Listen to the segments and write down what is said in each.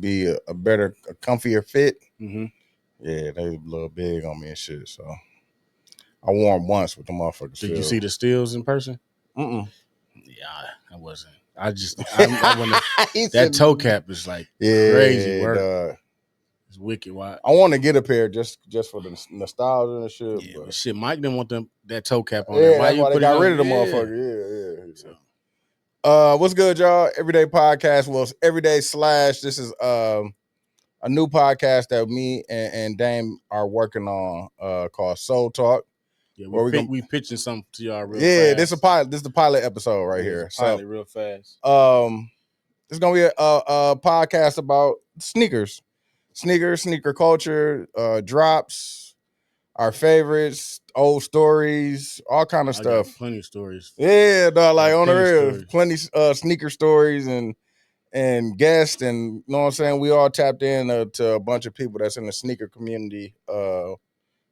be a better, a comfier fit. Mm-hmm. Yeah, they a little big on me and shit. So I wore them once with the motherfuckers. Did you see the Steels in person? Mm-mm. Yeah, I wasn't. I wouldn't. That toe cap is like crazy work. It's wicked. Why? I want to get a pair just for the nostalgia and shit. Yeah, but shit, Mike didn't want that toe cap on yeah, there. that's why they got rid of the motherfucker. Yeah. So. What's good, y'all? Everyday podcast. Well, it's Everyday Slash. This is a new podcast that me and Dame are working on called Soul Talk. Yeah, we pitching something to y'all real fast. Yeah, this is the pilot episode right here. Pilot real fast. It's gonna be a podcast about sneaker culture, drops, our favorites, old stories, all kind of stuff. Got plenty of stories. Yeah, dog, like on the real, plenty sneaker stories and guests, and you know what I'm saying. We all tapped in to a bunch of people that's in the sneaker community.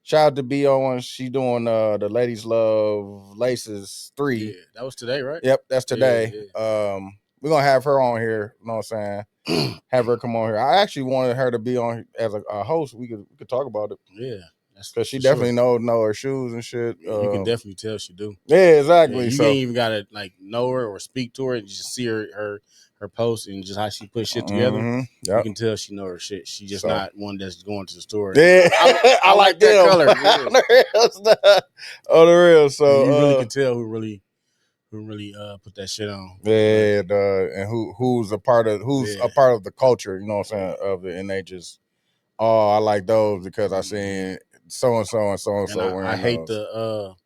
Shout out to B.O. She doing the Ladies Love Laces 3. Yeah, that was today, right? Yep, that's today. Yeah. We're gonna have her on here, you know what I'm saying? Have her come on here. I actually wanted her to be on as a host. We could talk about it. Yeah. Because she definitely know her shoes and shit. You can definitely tell she do. Yeah, exactly. Yeah, you ain't even gotta like know her or speak to her and just see her post and just how she put shit together. Mm-hmm. Yep. You can tell she know her shit. She just not one that's going to the store. Yeah, I like that color. Yeah. On the real. So you really can tell who really put that shit on. Yeah, and who's a part of the culture, you know what I'm saying, of it, and they just I like those because I seen so and so wearing I hate those.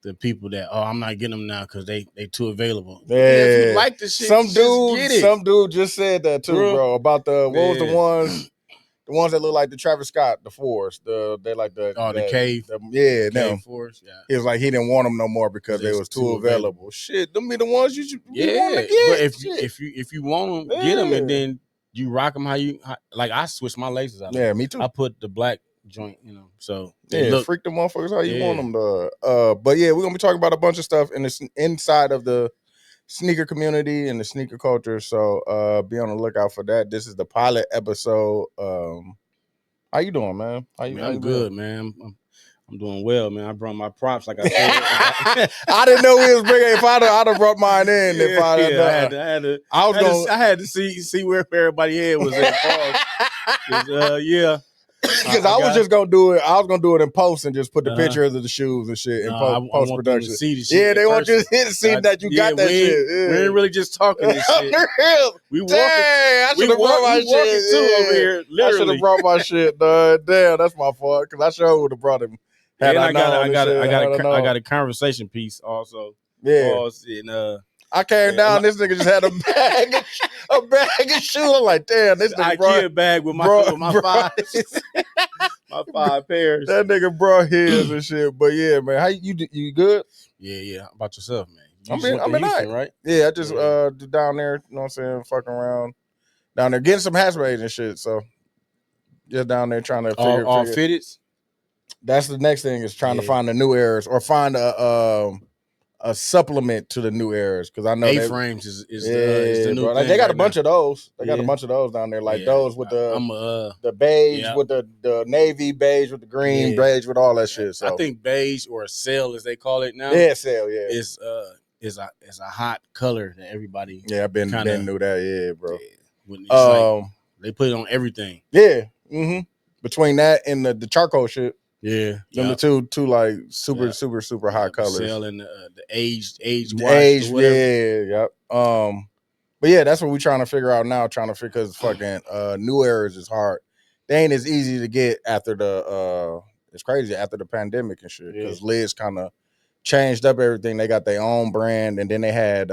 the people that I'm not getting them now because they too available. Yeah, if you like the shit, some dude just said that too, bro. About what was the ones that look like the Travis Scott, the fours, they like the Cave, them fours. Yeah, he was like he didn't want them no more because they was too available. Shit, them be the ones you should want to get. But if you want them, get them, and then you rock them how like. I switch my laces out. Yeah, me too. I put the black joint, so freak the motherfuckers how you want them to. But yeah, we're gonna be talking about a bunch of stuff inside of the sneaker community and the sneaker culture. So be on the lookout for that. This is the pilot episode. How you doing, man? I'm good, man. I'm doing well, man. I brought my props, like I said. I didn't know we was bringing. If I'd have brought mine in, I had to see where everybody head was at. Yeah. Because I was just gonna do it. I was gonna do it in post and just put the pictures of the shoes and shit in post production. Yeah, they want you to see that you got that shit. We ain't really just talking this shit. We walking. I should have brought my shit too over here. Literally. I should have brought my shit. Damn, that's my fault. Because I sure would have brought him. I got a conversation piece also. Yeah. I came down. This nigga just had a bag of shoes. I'm like, damn, this nigga brought a bag with my five, my 5 pairs. That nigga brought his and shit. But yeah, man, how you good? Yeah. How about yourself, man? I'm in Houston, right? Yeah, I just down there. You know what I'm saying? Fucking around down there, getting some hatchbags and shit. So just down there trying to figure all fitted. That's the next thing is trying to find the new errors or find a supplement to the new errors because I know A-frames is the new thing. They got a bunch of those. They got a bunch of those down there, like those with the beige with the navy beige with the green beige with all that shit. So I think beige or a sail as they call it now. Yeah, sail. Yeah, is a hot color that everybody. Yeah, I've been knew that. Yeah, bro. Like, they put it on everything. Yeah. Mm-hmm. Between that and the charcoal shit. Yeah, them the two like super hot colors. Sail and the aged yep. But yeah, that's what we're trying to figure out now. Because fucking new errors is hard. They ain't as easy to get after it's crazy after the pandemic and shit. Because Liz kind of changed up everything. They got their own brand, and then they had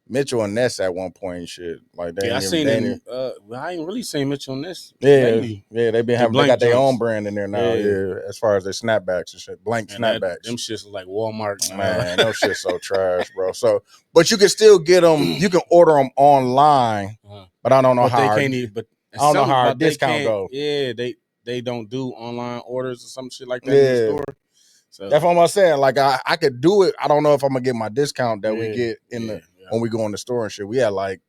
Mitchell and Ness at one point and shit. Like I seen them. I ain't really seen Mitchell and Ness. Lately. They've been having. They got their own brand in there now. Yeah, as far as their snapbacks and shit, blank snapbacks. Them shits like Walmart. Man, those shits so trash, bro. So, but you can still get them. You can order them online, but I don't know how. I don't know how our discount goes. Yeah, they don't do online orders or some shit like that in the store. So that's what I'm saying. Like I could do it. I don't know if I'm gonna get my discount that we get in when we go in the store and shit. We had like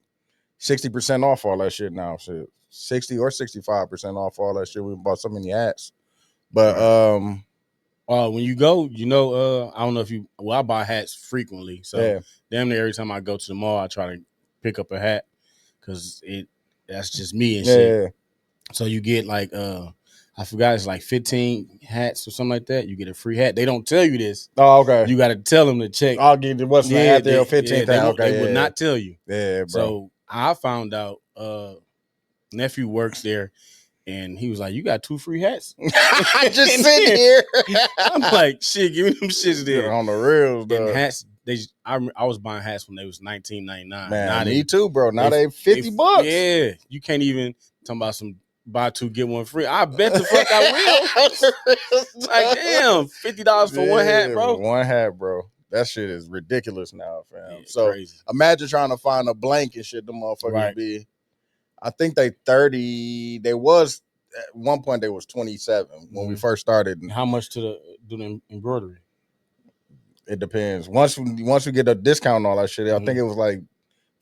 60% off all that shit now. Shit, 60 or 65% off all that shit. We bought so many hats, but when you go, I don't know if you. Well, I buy hats frequently, so damn near every time I go to the mall, I try to pick up a hat because that's just me and shit. So you get like I forgot, it's like 15 hats or something like that. You get a free hat. They don't tell you this. Oh, okay. You got to tell them to check. I'll get the what's the hat there 15th. They will not tell you. Yeah, bro. So I found out nephew works there, and he was like, "You got 2 free hats." I just sitting here. I'm like, "Shit, give me them shits there." On the reals, though. And hats, I was buying hats when they was $19.99. Man, me too, bro. Now they $50. Yeah, you can't even talk about some buy 2 get 1 free. I bet the fuck I will. Like, damn, $50 for one hat, bro. One hat, bro. That shit is ridiculous now, fam. Yeah, so crazy. Imagine trying to find a blank and shit. The motherfuckers be. I think they 30. They was at one point they was 27 when we first started. How much to do the embroidery? It depends. Once we get a discount and all that shit, I think it was like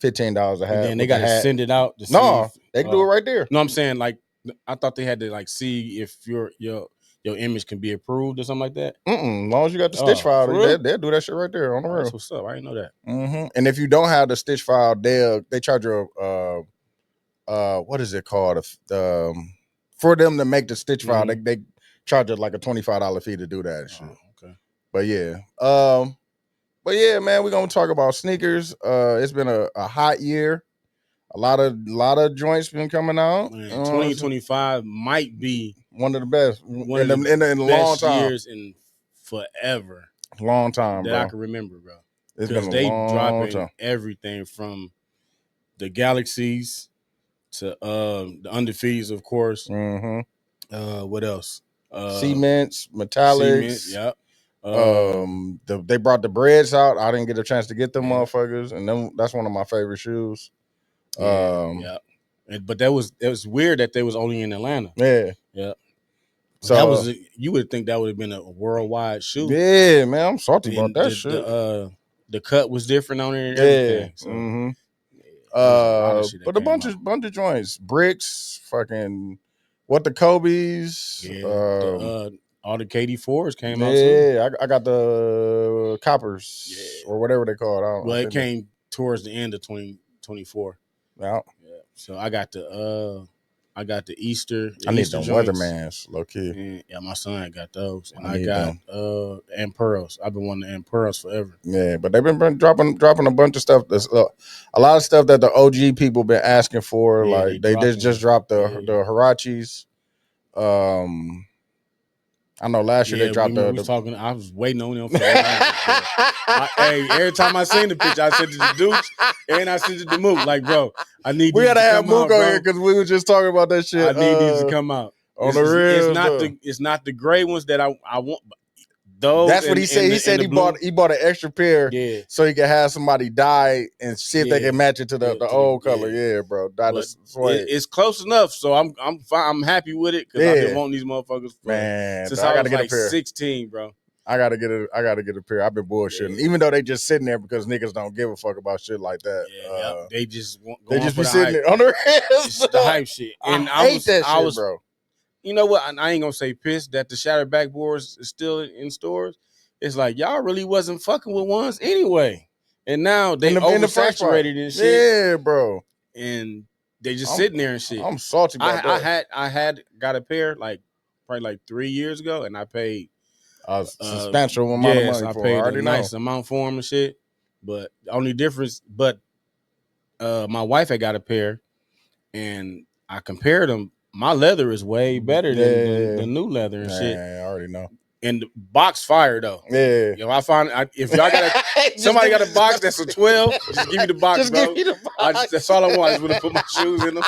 $15 a hat. And then they got to send it out. To they can do it right there. No, I'm saying like I thought they had to like see if your image can be approved or something like that. As long as you got the stitch file, they'll do that shit right there on the real. That's what's up. I didn't know that. Mm-hmm. And if you don't have the stitch file, they charge you what is it called? For them to make the stitch file, they charge you like a $25 fee to do that shit. Okay. But yeah, man, we're gonna talk about sneakers. It's been a hot year. A lot of joints been coming out. Man, 2025 might be one of the best in a long time. Years in forever. Long time, that bro. I can remember, bro. It's been they dropping everything from the Galaxies to the Undefeateds, of course. Mm-hmm. What else? Cements, metallics. Yep. They brought the breads out. I didn't get a chance to get them motherfuckers, and then that's one of my favorite shoes. Yeah. But it was weird that they was only in Atlanta. Yeah. So that was you would think that would have been a worldwide shoe. Yeah, man, I'm salty about that shit. The cut was different on it and everything. So. But a bunch of joints, bricks, fucking what the Kobe's, all the KD4s came out too. Yeah, I got the coppers or whatever they call it. I don't know. It came towards the end of 2024. Yeah. So I got the Easter. I need them Weathermans, low key. Yeah, my son got those, and I got Amperos. I've been wanting the Amperos forever. Yeah, but they've been dropping a bunch of stuff. That's a lot of stuff that the OG people been asking for. Yeah, like they just dropped the Huaraches. I know last year they dropped the talking. I was waiting on them for that. Every time I seen the picture, I sent it to Dukes and I sent it to Mook. Like, bro, I need. We gotta have Mook on here because we were just talking about that shit. I need these to come out on the real. It's not the gray ones that I want. Those that's what he said. He said he bought an extra pair, so he could have somebody dye and see if they can match it to the old color. Yeah, bro, it's close enough, so I'm fine. I'm happy with it because I've been wanting these motherfuckers since I gotta get a pair. 16, bro. I gotta get a pair. I've been bullshitting, even though they just sitting there because niggas don't give a fuck about shit like that. Yeah, they just be sitting there on the it's the hype shit, and I hate that shit, bro. You know what? I ain't gonna say pissed that the shattered backboards is still in stores. It's like y'all really wasn't fucking with ones anyway, and now they oversaturated and shit. Yeah, bro. And they just sitting there and shit. I'm salty about that. I had got a pair probably like 3 years ago, and I paid a substantial amount of money I for it. paid a nice amount for them and shit. But the only difference, my wife had got a pair, and I compared them. My leather is way better than the new leather and shit. I already know. And the box fire though. Yeah. If y'all got somebody got a box that's a 12, just give me the box, bro. Give me the box. That's all I want is to put my shoes in them.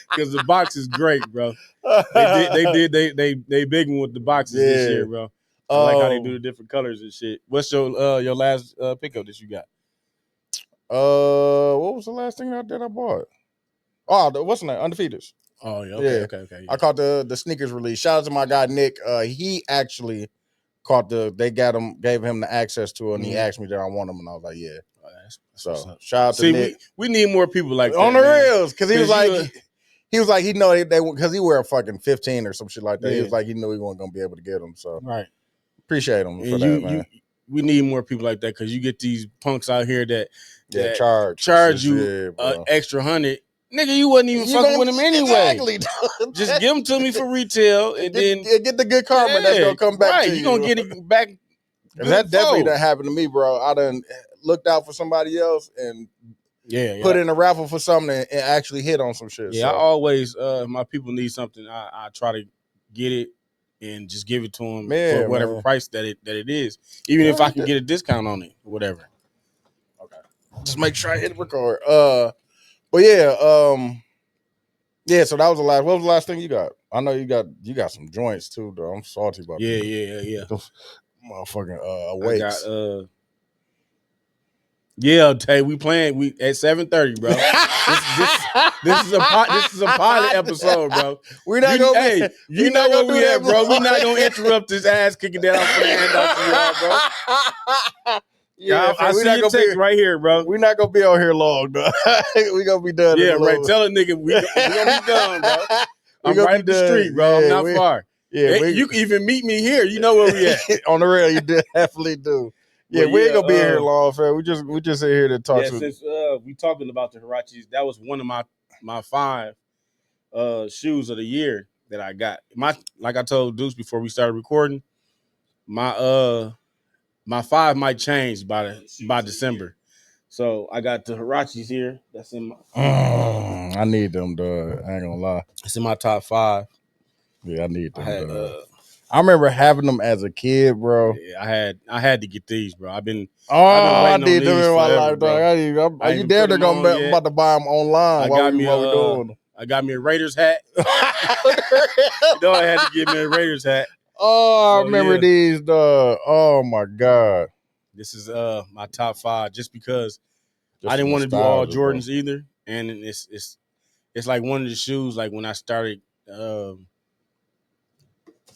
Because the box is great, bro. They big one with the boxes this year, bro. I like how they do the different colors and shit. What's your last pickup that you got? What was the last thing that I bought? Oh, what's the name? Undefeateds. Oh, yeah. Okay. I caught the sneakers release. Shout out to my guy Nick. He actually gave him the access to it, and he asked me that I want them, and I was like, yeah. So shout out to Nick. We need more people like on that, the reels, because he was like, he know they because he wear a fucking 15 or some shit like that. Yeah. He was like, he knew he wasn't gonna be able to get them. So right, appreciate him for that, man. We need more people like that, because you get these punks out here that charge you extra $100. Nigga, you wasn't even fucking with him anyway. Exactly. Just give them to me for retail, and then get the good karma that's gonna come back to you. You gonna get it back. That definitely done happened to me, bro. I done looked out for somebody else and put in a raffle for something and actually hit on some shit. Yeah, so. I always my people need something, I try to get it and just give it to them for whatever price that it is, even if I can get a discount on it, whatever. Okay, just make sure I hit record. But yeah, so that was the last. What was the last thing you got? I know you got some joints too, though. I'm salty about that. Yeah. Motherfucking weights. Tay, we at 7:30, bro. this is a pilot episode, bro. We're not gonna. Hey, you know where we at, bro. We're not gonna interrupt this ass kicking that I'm putting hand out to y'all, bro. Yeah, I see your text right here, bro. We're not gonna be on here long, though. We gonna be done. Yeah, right. Tell a nigga we gonna be done, bro. I'm right up the street, bro. I'm not far. Yeah, you can even meet me here. You know where we at. On the rail, you definitely do. Yeah, we ain't gonna be here long, fam. We just sit here to talk to. Since we talking about the Huaraches, that was one of my 5 shoes of the year that I got. Like I told Deuce before we started recording, my 5 might change by December. So I got the Huaraches here. That's in my. I need them, dog. I ain't gonna lie. It's in my top 5. Yeah, I need them. I remember having them as a kid, bro. Yeah, I had to get these, bro. I've been I need them in my life, dog. You damn near I'm about to buy them online. I got me a Raiders hat. You know, I had to get me a Raiders hat. Oh, I remember these, dog. Oh my God. This is my top 5, just because I didn't want to do all Jordans either, and it's like one of the shoes. Like when I started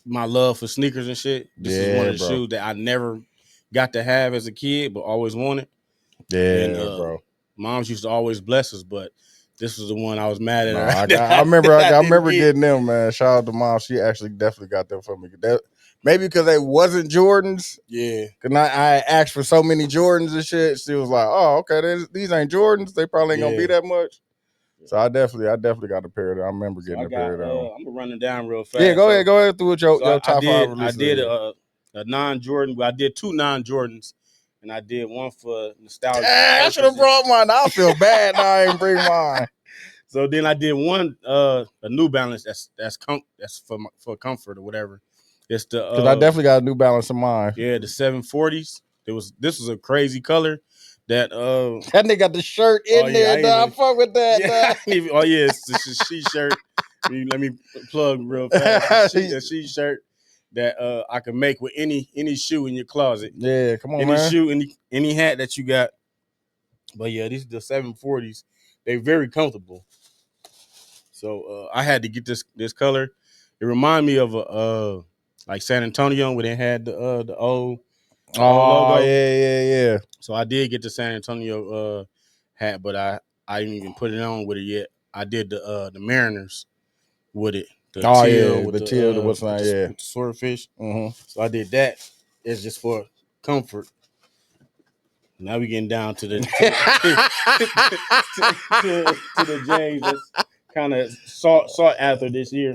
my love for sneakers and shit, this is one of the shoes that I never got to have as a kid, but always wanted. Yeah, bro. Moms used to always bless us, but this was the one I was mad at. I remember getting them, man. Shout out to Mom. She actually definitely got them for me. Maybe because they wasn't Jordans. Yeah. Because I asked for so many Jordans and shit. She was like, oh, okay, these ain't Jordans. They probably ain't going to be that much. So I definitely got a pair of them. I remember getting a pair of them. I'm going to run it down real fast. Yeah, go ahead through with your top 5 releases. I did a non-Jordan. I did 2 non-Jordans, and I did one for nostalgia. I should have brought mine. I feel bad now I didn't bring mine. So then I did one, a New Balance that's for comfort or whatever. It's the because I definitely got a New Balance in mine. Yeah, the 740s. This was a crazy color. That nigga got the shirt in there. I fuck with that. Yeah, it's a she shirt. Let me plug real fast. A she shirt that I can make with any shoe in your closet. Yeah, come on, any man. Shoe, any hat that you got. But yeah, these are the 740s. They're very comfortable. So I had to get this color. It reminded me of like San Antonio where they had the old. Oh, yeah. So I did get the San Antonio hat, but I didn't even put it on with it yet. I did the Mariners with it. The teal, with the swordfish. Mm-hmm. So I did that. It's just for comfort. Now we getting down to the to the James that's kind of sought after this year.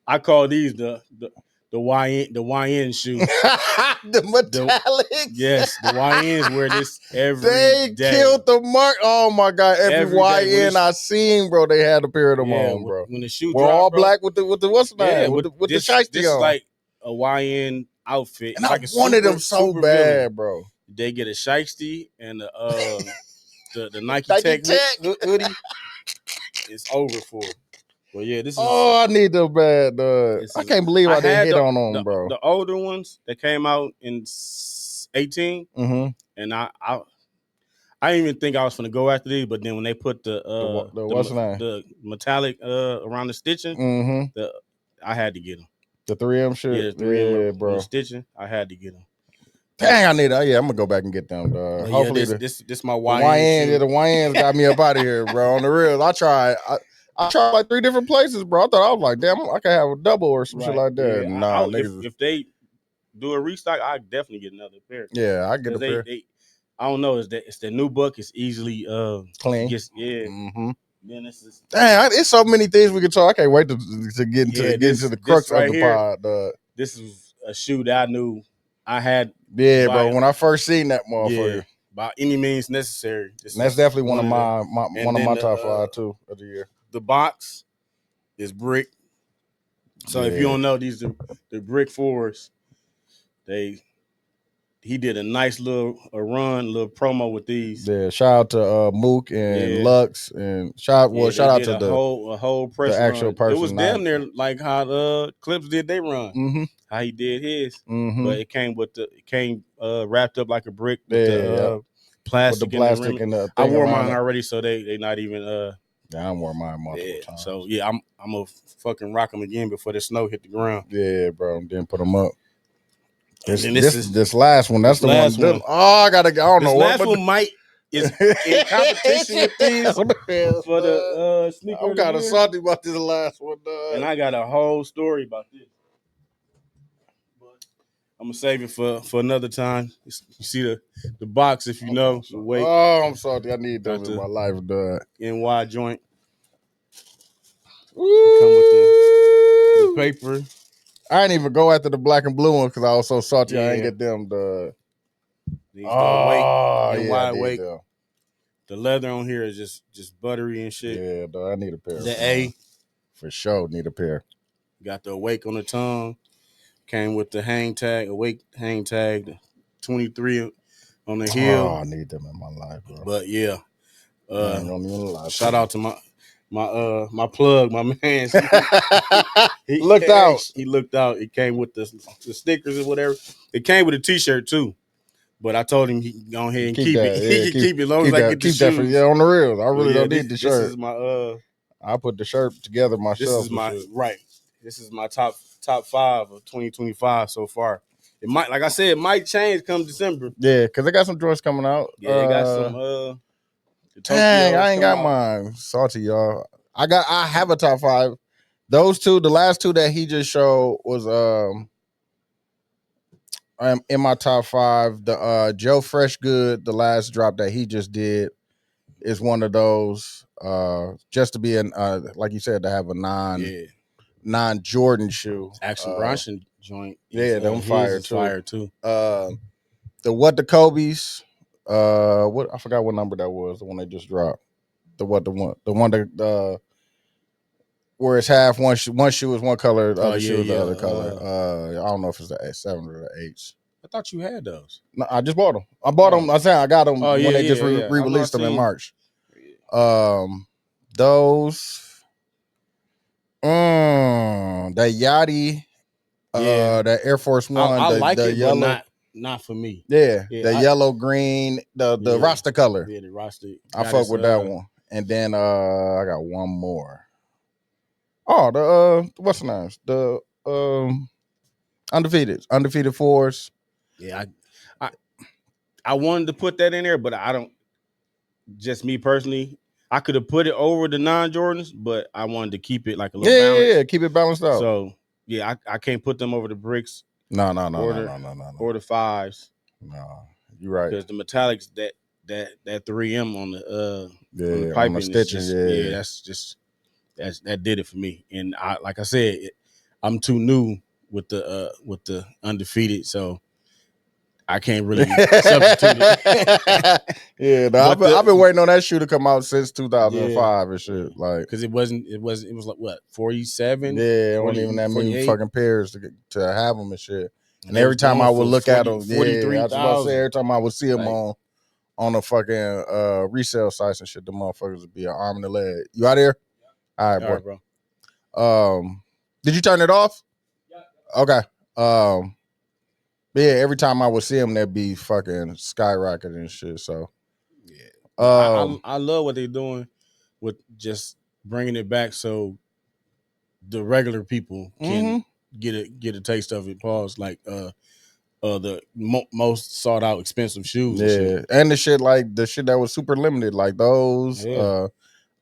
I call these the YN shoes. The metallics. Yes, the YNs wear this every day. They killed the mark. Oh my God. Every YN I seen, bro, they had a pair of them on, bro. When the shoe we're dropped, all bro, black with the what's the name? With the shiesty this on. Is like a YN outfit. And I wanted them so bad, bro. They get a shiesty and the Nike Tech hoodie. It's over for. Well, yeah, this is. Oh, I need them bad, dog. I can't believe I didn't hit on them, bro. The older ones that came out in 18, and I didn't even think I was gonna go after these, but then when they put the what's the name? The metallic around the stitching, I had to get them. The 3M shit. Yeah, 3M. Yeah, bro. Stitching. I had to get them. Dang, I need. Yeah, I'm gonna go back and get them. Hopefully, this my YN. Yeah, the YNs got me up out of here, bro. On the real, I tried like 3 different places, bro. I thought I was like, damn, I could have a double or some shit like that. Yeah. Nah, niggas. If they do a restock, I definitely get another pair. Yeah, I get a pair. I don't know. It's the new book. It's easily clean. Mm-hmm. Then it's so many things we can talk. I can't wait to get into the crux of the pod. This is a shoe that I knew I had. Yeah, bro. When I first seen that motherfucker, by any means necessary. That's definitely one of my top 5 too of the year. The box is brick. So if you don't know, these are the brick 4s. He did a nice little promo with these. Yeah, shout out to Mook and Lux and shout out to a whole press the actual person. It was damn near like how Clips did they run. Mm-hmm. How he did his, but it came wrapped up like a brick with the plastic. With the plastic and the. I wore mine already, so they not even. I wore mine multiple times. So I'm gonna fucking rock them again before the snow hit the ground. Yeah, bro. Then put them up. This last one, that's the one. I don't know what. This last one might is in competition with these for the sneaker. I'm kind of salty about this last one, and I got a whole story about this. But I'm gonna save it for another time. You see the box, if you know the weight. Oh, I'm salty. I need those in my life, dog. NY joint. Come with the paper. I didn't even go after the black and blue one because I was so salty. I didn't get them. Weight. The leather on here is just buttery and shit. Yeah, dog, I need a pair. The A. For sure, need a pair. Got the Awake on the tongue. Came with the hang tag, Awake hang tag, the 23 on the heel. Oh, I need them in my life, bro. But yeah. I don't even lie. Shout out to my plug, my man. He looked out. He looked out. It came with the stickers or whatever. It came with a t-shirt too. But I told him he can go ahead and keep it. He can keep it as long as I get the shoes. On the real. I really don't need the shirt. This is my I put the shirt together myself. This is my top 5 of 2025 so far. It might, like I said, it might change come December. Yeah, because they got some joints coming out. Yeah, they got some dang, I ain't got mine. Salty, y'all. I have a top 5. Those two, the last 2 that he just showed was in my top 5. The Joe Freshgood, the last drop that he just did, is one of those. Just to be like you said, to have a non-Jordan shoe. Action Bronson joint. Yeah, them fire too. Fire too. The Kobe's. What I forgot what number that was. The one they just dropped. The one that where it's half one shoe is one color, the other shoe is the other color. I don't know if it's the 7 or the 8s. I thought you had those. No, I just bought them. I bought them. I said I got them when they just re-released them in March. Those. That Yachty. That Air Force One. I like the it, yellow. But not for me. Yeah, the yellow, green, the Rasta color. Yeah, the Rasta. I fuck with that one. And then I got one more. Oh, the what's the name? The undefeated 4s. Yeah, I wanted to put that in there, but I don't. Just me personally, I could have put it over the non-Jordans, but I wanted to keep it like a little balanced. Yeah, keep it balanced out. So yeah, I can't put them over the bricks. No. Or the 5s. No, you're right. Because the metallics that 3M on the piping, on the stitches, that did it for me. And like I said, I'm too new with the undefeated, so I can't really substitute it. Yeah, I've been waiting on that shoe to come out since 2005 and shit. Like, because it was like what 47. Yeah, it wasn't even that many fucking pairs to have them and shit. And every time I would look at them, I was about to say, every time I would see them on the fucking resale sites and shit, the motherfuckers would be an arm and a leg. You out here? All right, bro. Did you turn it off? Yeah. Okay. But yeah, every time I would see them, they'd be fucking skyrocketing and shit. So yeah, I love what they're doing with just bringing it back so the regular people can get a taste of it. Pause. Like the most sought out expensive shoes. Yeah, and the shit that was super limited, like those. Yeah.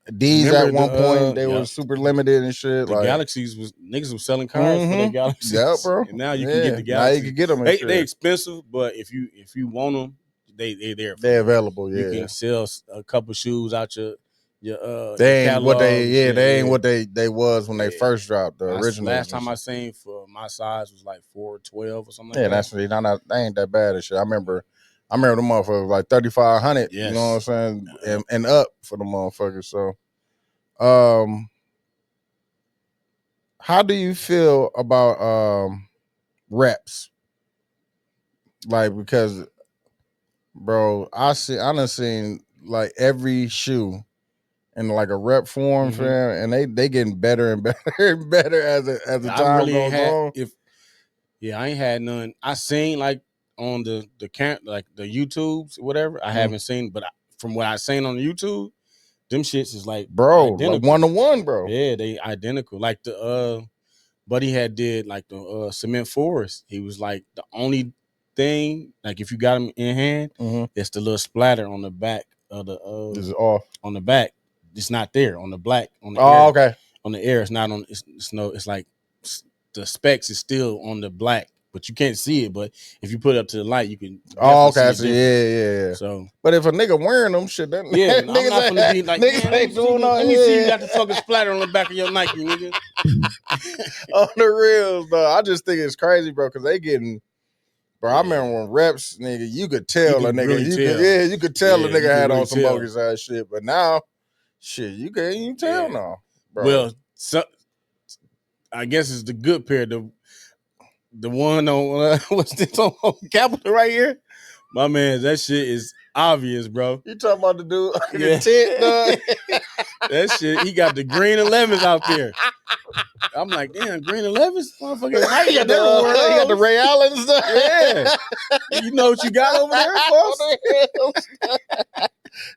These at one point they were super limited and shit. The like Galaxies niggas was selling cars for their Galaxies. Yeah, bro. And now you can get the Galaxies. Now you can get them. They expensive, but if you want them, they're available. Yeah, you can sell a couple shoes out your they ain't what they ain't what they was when they first dropped the original. Last time I seen for my size was like 412 or something. Like that. That's really not they ain't that bad and shit. I remember the motherfuckers like 3,500. Yes. You know what I'm saying, and up for the motherfuckers. So, how do you feel about reps? Like, because, bro, I done seen like every shoe in like a rep form, fam, and they getting better and better and better as the time goes on. I ain't had none. I seen like on the camp, like the YouTubes, whatever. I haven't seen, but from what I seen on YouTube, them shits is like, bro, like 1-to-1, bro. Yeah, they identical. Like the Buddy had did like the Cement Forest. He was like the only thing, like if you got him in hand, it's the little splatter on the back of the is it off on the back. It's not there on the black on the air. Okay. On the air, it's not on. It's like the specs is still on the black, but you can't see it. But if you put it up to the light, you can. Okay. So yeah. So, but if a nigga wearing them shit, then I'm not gonna be like, niggas ain't doing no. Let me see you got the fucking splatter on the back of your Nike, nigga. On the reels, though, I just think it's crazy, bro, because they getting. Bro, I remember when reps, nigga, you could tell a nigga. Really you could tell a nigga had on some bogus ass shit. But now, shit, you can't even tell now, bro. Well, so I guess it's the good pair. The one on what's this on Capitol right here? My man, that shit is obvious, bro. You talking about the dude the tent, dog? That shit, he got the green 11s out there. I'm like, damn, green 11s, motherfucker. He got the Ray Allen stuff. Yeah, you know what you got over there, boss?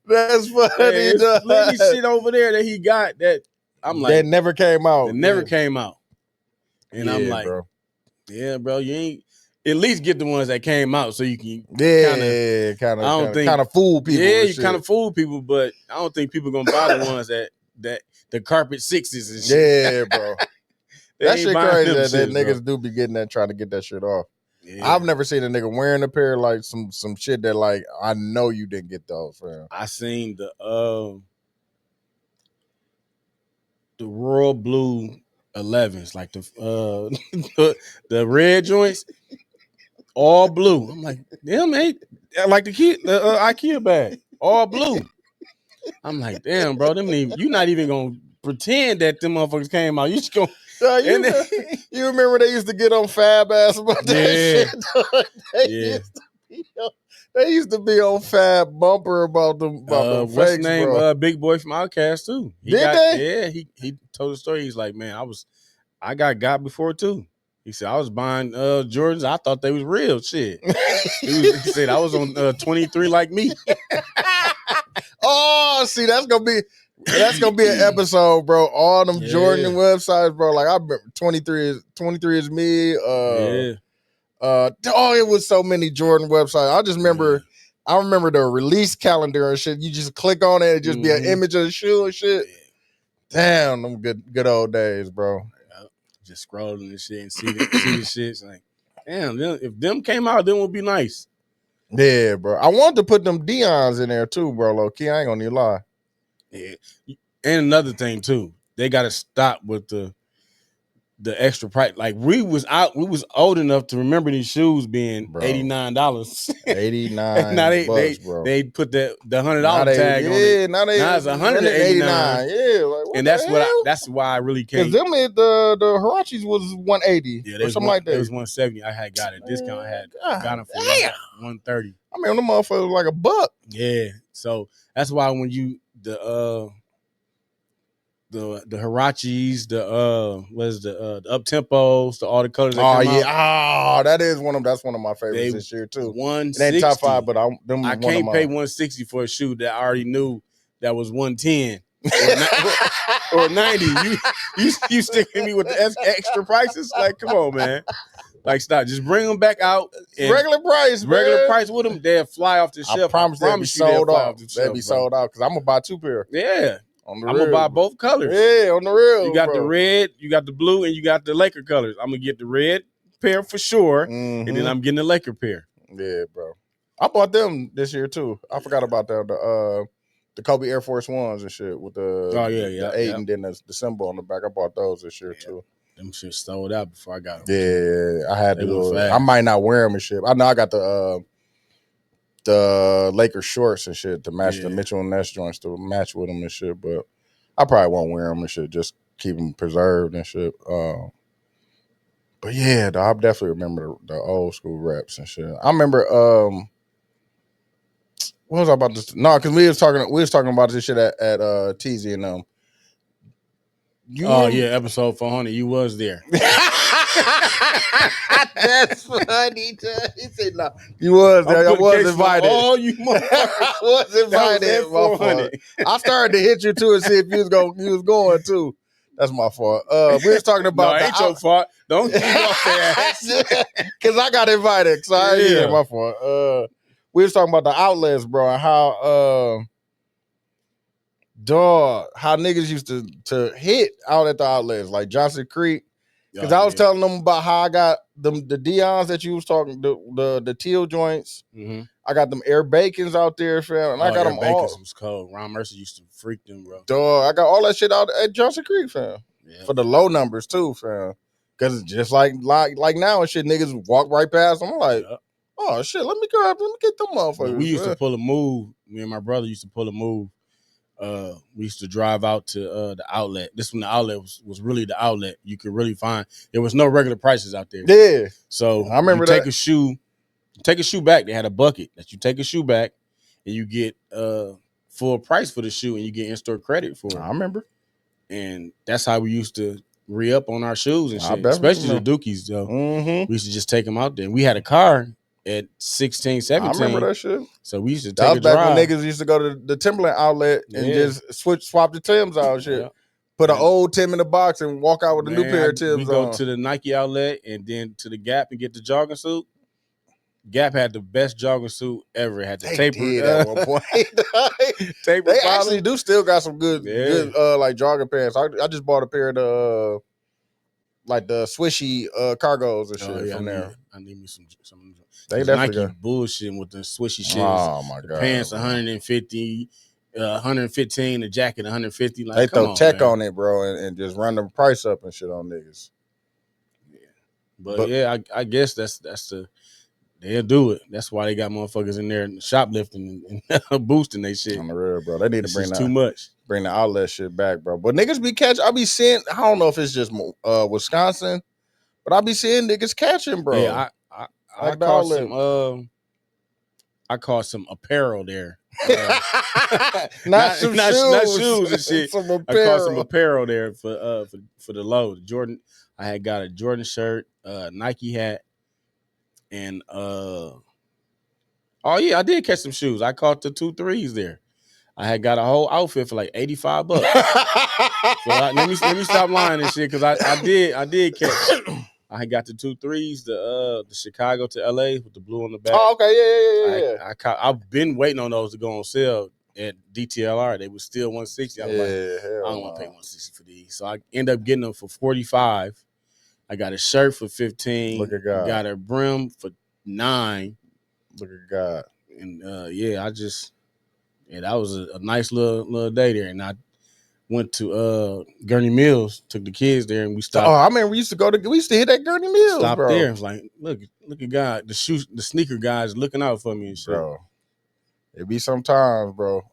That's funny. There's plenty shit over there that he got that I'm like that never came out. That never came out, and I'm like, bro. Yeah, bro, you ain't. At least get the ones that came out so you can kind of fool people. Yeah, you kind of fool people, but I don't think people gonna buy the ones that the carpet 6s and shit. Yeah, bro. That shit crazy that niggas do be getting that, trying to get that shit off. Yeah. I've never seen a nigga wearing a pair of like some shit that like I know you didn't get those from. I seen the royal blue 11s, like the the red joints. All blue. I'm like, damn, mate. Like the IKEA bag. All blue. I'm like, damn, bro. You not even gonna pretend that them motherfuckers came out. You just gonna. You remember they used to get on Fab ass about that shit? They used to be on Fab bumper about them. What's his name? Bro. Big Boy from Outkast too. Yeah, he told the story. He's like, man, I got before too. He said, I was buying Jordans. I thought they was real shit. He said, I was on 23 like me. Oh, see, that's gonna be an episode, bro. All them Jordan websites, bro. Like I remember 23 is me. It was so many Jordan websites. I just remember I remember the release calendar and shit. You just click on it, just be an image of the shoe and shit. Damn, them good old days, bro. Just scrolling and shit and see the shit. It's like, damn, if them came out, then would be nice. Yeah, bro. I wanted to put them Deons in there too, bro. Low key, I ain't gonna lie. Yeah, and another thing too, they got to stop with the extra price. Like we was old enough to remember these shoes being $89. $89. Now bro. they put the $100 tag on it. Now it's $189. Yeah, like, and that's why I really can't. Because them the Huaraches was $180 or something like that. It was $170. I had got a discount. I had got them for $130. I mean, them motherfuckers like $1. Yeah, so that's why when you the Huaraches, the up tempos, all the colors. That's one of my favorites this year too. 160. It ain't top 5, but I can't pay $160 for a shoe that I already knew that was $110. or 90. You sticking me with the extra prices? Like, come on, man. Like, stop. Just bring them back out. Regular price, regular price with them. They'll fly off the shelf. I promise they'll be sold out. They'll be sold out because I'm gonna buy 2 pair. Yeah, I'm gonna buy both colors. Yeah, on the real. You got the red, you got the blue, and you got the Laker colors. I'm gonna get the red pair for sure, and then I'm getting the Laker pair. Yeah, bro. I bought them this year too. I forgot about them. The Kobe Air Force Ones and shit with the the 8 and then the symbol on the back. I bought those this year too. Them shit sold out before I got them. Yeah, I had to. I might not wear them and shit. I know I got the Lakers shorts and shit to match the Mitchell and Ness joints to match with them and shit. But I probably won't wear them and shit. Just keep them preserved and shit. But yeah, I definitely remember the old school reps and shit. I remember. What was I about to? No, because we was talking about this shit at TZ and them. Episode 400. You was there. That's funny. He said, "No, you was there. I was invited. Oh, you I was invited. My fault. I started to hit you too and see if you was going too. That's my fault. We was talking about. No, ain't your fault. Don't keep off there. Because I got invited. So my fault. We was talking about the outlets, bro, and how how niggas used to hit out at the outlets, like Johnson Creek. Because I was telling them about how I got the Dion's that you was talking, the teal joints. Mm-hmm. I got them Air Bacons out there, fam. And I got them all. Bacons was cold. Ron Mercer used to freak them, bro. Dog, I got all that shit out at Johnson Creek, fam. Yeah. For the low numbers too, fam. Because it's just like now and shit, niggas walk right past them. I'm like, oh shit, let me get them motherfuckers. We used to pull a move. Me and my brother used to pull a move. We used to drive out to the outlet. This when the outlet was really the outlet. You could really find there was no regular prices out there. Yeah. So I remember take a shoe back. They had a bucket that you take a shoe back and you get full price for the shoe and you get in-store credit for it. I remember. And that's how we used to re-up on our shoes and shit. Especially the Dookies, though. Mm-hmm. We used to just take them out there. And we had a car at 16, 17. I remember that shit. So we used to take a drive. Back when niggas used to go to the Timberland outlet and just swap the Timbs out and shit. Yeah. Put an old Tim in the box and walk out with a new pair of Timbs we go to the Nike outlet and then to the Gap and get the jogging suit. Gap had the best jogging suit ever. It had the taper at one point. Taper. They actually do still got some good like jogging pants. I just bought a pair of the like the swishy cargos and shit from there. I need me some they definitely Nike bullshitting with the swishy shit. Oh my god. Pants 150, 115, the jacket 150. Like, they throw tech on it, bro, and just run the price up and shit on niggas. Yeah. But yeah, I guess that's the they'll do it. That's why they got motherfuckers in there shoplifting and boosting they shit. On the real, bro. They need to bring that too much. Bring the outlet shit back, bro. But niggas be catching. I be seeing. I don't know if it's just Wisconsin, but I be seeing niggas catching, bro. Yeah, I caught some apparel there. Not shoes and shit. I caught some apparel there for the low. Jordan. I had got a Jordan shirt, Nike hat, and I did catch some shoes. I caught the 2 3s there. I had got a whole outfit for like $85. So let me stop lying and shit because I did catch. I had got the 2 3s, the Chicago to LA with the blue on the back. Oh, okay, yeah. I've been waiting on those to go on sale at DTLR. They were still $160. I was I don't want to pay $160 for these, so I end up getting them for $45. I got a shirt for $15. Look at God. Got a brim for $9. Look at God. And that was a nice little day there, and I went to Gurney Mills, took the kids there, and we stopped. Oh, I mean, we used to hit at Gurney Mills, stopped bro. There. It was like, look at God, the sneaker guys looking out for me and shit. Bro, it be sometimes, bro.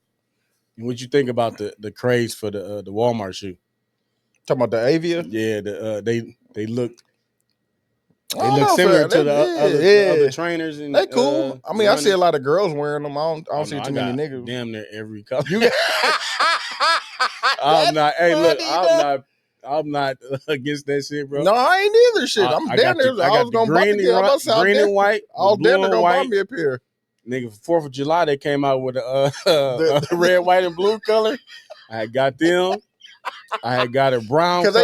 And what you think about the craze for the Walmart shoe? Talking about the Avia? Yeah, they look similar to the other trainers. And they cool. I mean, I see a lot of girls wearing them. I don't see too many niggas. Damn near every color. I'm not. Hey, look, I'm not against that shit, bro. No, I ain't either. Shit, I'm down there. I was gonna buy green and white. I was down there gonna buy me a pair. Nigga, for 4th of July, they came out with the red, white, and blue color. I had got them. I had got a brown because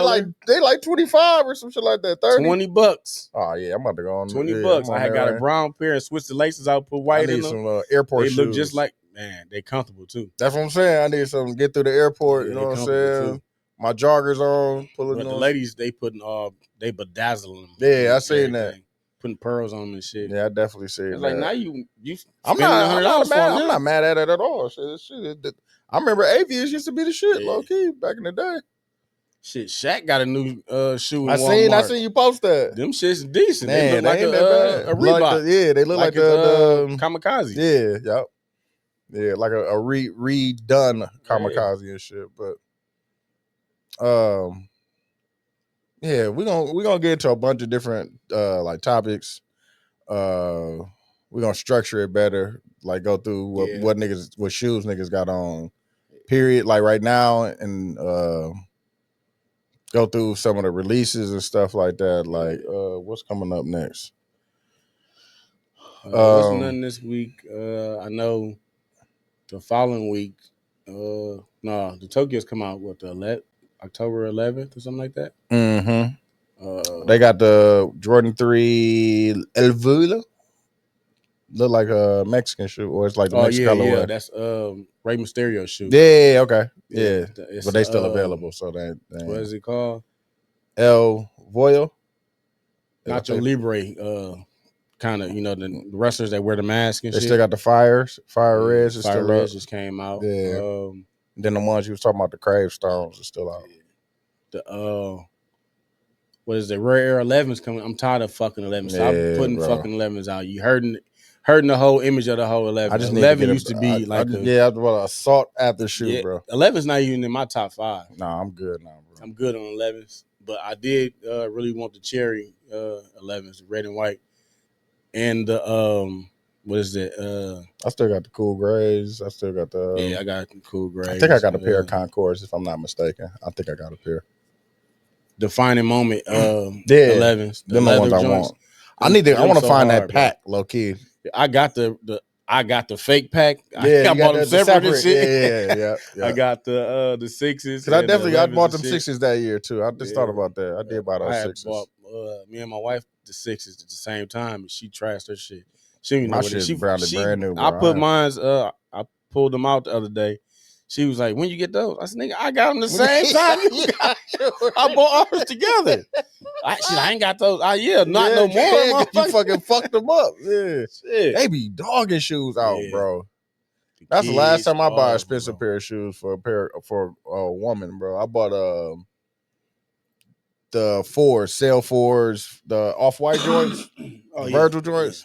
they like 25 or some shit like that. 30? $20. Oh yeah, I'm about to go on $20. I had got a brown pair and switched the laces out, put white in them. Some airport shoes. They look just like, man, they comfortable too. That's what I'm saying. I need something to get through the airport. You know what I'm saying? Too. My joggers on, pulling. But the ladies, they putting they bedazzling them. Yeah, I seen that. Putting pearls on them and shit. Yeah, I definitely seen that. It's like now you. I'm not mad at it at all. Shit. I remember Avius used to be the shit, low key, back in the day. Shit, Shaq got a new shoe. I seen you post that. Them shits decent. Man, they look like a Reebok. They look like the Kamikaze. Yeah, yep. Yeah, like a redone Kamikaze and shit. But yeah, we're gonna get into a bunch of different like topics. We're gonna structure it better, like go through what shoes niggas got on, period, like right now, and go through some of the releases and stuff like that. Like what's coming up next? What's nothing this week? I know the following week, the Tokyo's come out with the October 11th or something like that. Mm-hmm. They got the Jordan 3 El Vula. Look like a Mexican shoe, or it's like the next colorway. Yeah, that's Rey Mysterio shoe. Yeah, okay, yeah, but they still available. So they what is it called? El Voyo, Nacho Libre. Kind of, the wrestlers that wear the mask and they shit. Still got the Fire Reds. Fire Reds just came out. Yeah. Then the ones you was talking about, the Crave Stones, are still out. The what is it? Rare Air 11s coming. I'm tired of fucking 11s. Stop putting fucking 11s out. You hurting the whole image of the whole 11. I just 11 used to be a sought after shoe, bro. 11's not even in my top 5. Nah, I'm good now, bro. I'm good on 11s, but I did really want the cherry 11s, the red and white, and the what is it? I still got the cool grays. I still got the I got the cool grays. I think I got a pair of Concords, if I'm not mistaken. I think I got a pair. Defining moment 11s. Them the ones I want. I want to find that pack, low key. I got the fake pack. Yeah, I bought them separate and shit. Yeah. I got the 6s. Cause I bought them 6s that year too. I just thought about that. I did buy those 6s. Bought, me and my wife the 6s at the same time, and she trashed her shit. She didn't know what it. She brand new. Bro. I put mine's. I pulled them out the other day. She was like, "When you get those?" I said, "Nigga, I got them the same time you got yours. I bought ours together." I ain't got those. No more. You fucking fucked them up. Yeah, shit. They be dogging shoes out, bro. That's the last time I bought an expensive pair of shoes for a woman, bro. I bought the Sale 4s, the Off-White joints, Virgil joints.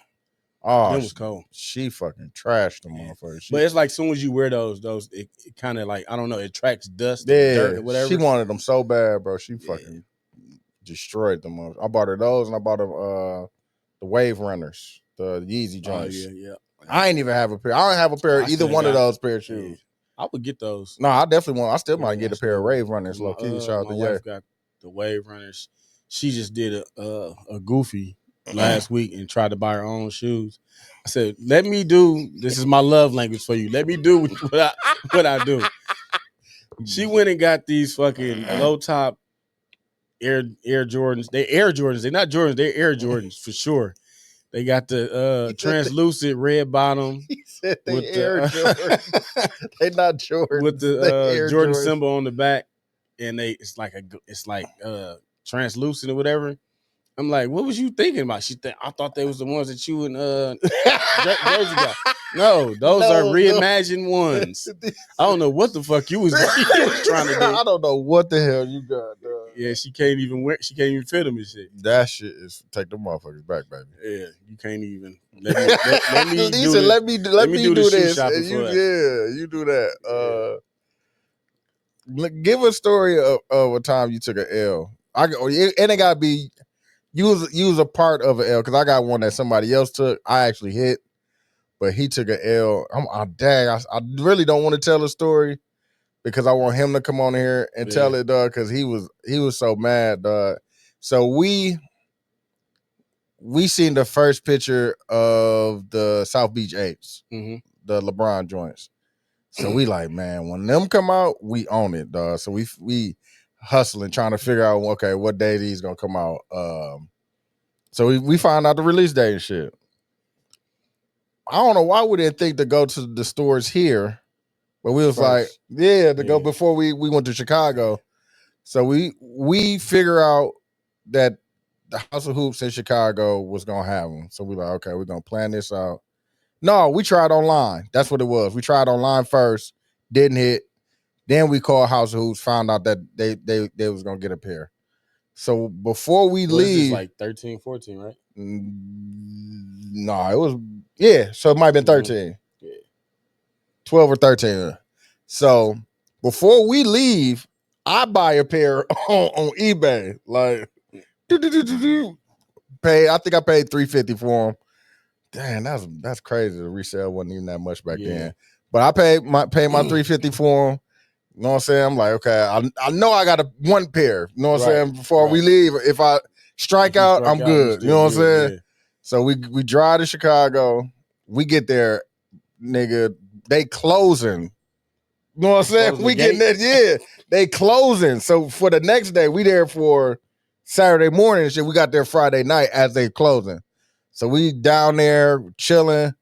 Oh, it was cold. She fucking trashed them motherfuckers. But it's like, soon as you wear those, it kind of like, I don't know, it attracts dust, and dirt, or whatever. She wanted them so bad, bro. She fucking destroyed them. I bought her those, and I bought her the Wave Runners, the Yeezy joints. Yeah. I ain't even have a pair. I don't have a pair of either one of those pair of shoes. I would get those. No, I definitely want. I still might get a pair of Wave Runners. Low key, shout out to my wife got the Wave Runners. She just did a goofy last week and tried to buy her own shoes. I said, "Let me do. This is my love language for you. Let me do what I do." She went and got these fucking low top Air Jordans. They Air Jordans. They're not Jordans. They're Air Jordans for sure. They got the translucent red bottom. He said they Air Jordans. They not Jordans. With the Jordan symbol on the back, and it's like translucent or whatever. I'm like, what was you thinking about? I thought they was the ones that you and Jersey got. No, those are reimagined ones. I don't know what the fuck you was trying to do. I don't know what the hell you got, dog. Yeah, she can't even fit them and shit. That shit is take them motherfuckers back, baby. Yeah, you can't even let me do this. You do that. Give a story of a time you took an L. And it gotta be you was a part of an L, because I got one that somebody else took. I actually hit, but he took an L. I really don't want to tell the story because I want him to come on here and tell it, dog, because he was so mad, dog. So we seen the first picture of the South Beach Apes, the LeBron joints. So we like, man, when them come out, we own it, dog. So we hustling, trying to figure out, okay, what day these gonna come out. So we find out the release date and shit. I don't know why we didn't think to go to the stores here, but we was first. Like, go before we went to Chicago. So we figure out that the House of Hoops in Chicago was gonna have them. So we like, okay, we're gonna plan this out. No, we tried online. That's what it was. We tried online first, didn't hit. Then we called House of Hoops, found out that they was gonna get a pair. So before we leave, like 13, 14, right? No, it was So it might have been 13, 12 or 13. So before we leave, I buy a pair on eBay. Like, I think I paid $350 for them. Damn, that's crazy. The resale wasn't even that much back then. But I paid my $350 for them. You know what I'm saying? I'm like, okay, I know I got one pair. You know what I'm saying? Before we leave, if I strike out, I'm good. You know what I'm saying? Yeah. So we drive to Chicago. We get there, nigga. They closing. You know what I'm saying? We getting there, they closing. So for the next day, we there for Saturday morning and shit. We got there Friday night as they closing. So we down there chilling.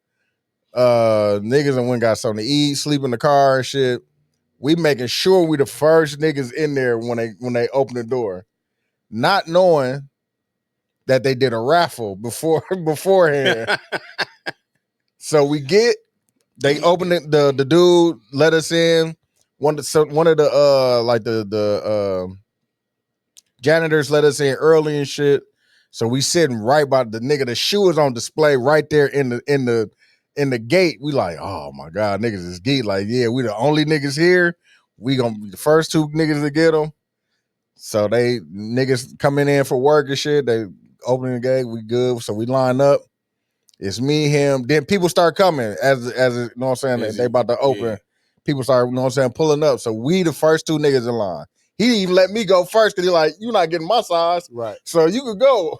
Niggas and went got something to eat, sleep in the car and shit. We making sure we the first niggas in there when they open the door, not knowing that they did a raffle beforehand. So they opened it. The dude let us in. One of the janitors let us in early and shit. So we sitting right by the nigga. The shoe is on display right there in the gate. We like, oh my god, niggas is geek. Like, yeah, we the only niggas here. We gonna be the first two niggas to get them. So they niggas coming in for work and shit. They opening the gate. We good. So we line up. It's me, him. Then people start coming as you know what I'm saying. They about to open. Yeah. People start, you know what I'm saying, pulling up. So we the first two niggas in line. He didn't even let me go first because he like, you're not getting my size. Right. So you could go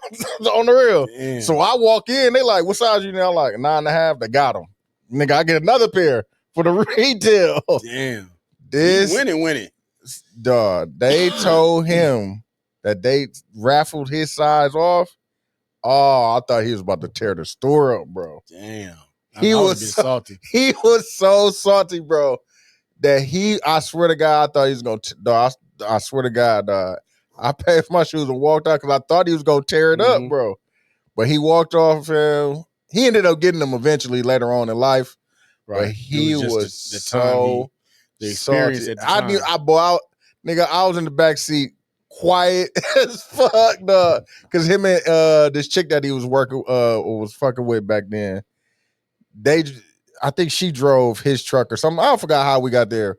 on the real. Damn. So I walk in, they like, what size you now? Like 9.5. They got them. Nigga, I get another pair for the retail. Damn. This winning. Dog, they told him that they raffled his size off. Oh, I thought he was about to tear the store up, bro. Damn. He was salty. He was so salty, bro, that I swear to God, I thought he was going to, I swear to God, I paid for my shoes and walked out because I thought he was going to tear it up, bro. But he walked off. He ended up getting them eventually later on in life. Right. But he was the experience at the time. I was in the back seat quiet as fuck, dog. Because him and this chick that he was working was fucking with back then, I think she drove his truck or something. I forgot how we got there.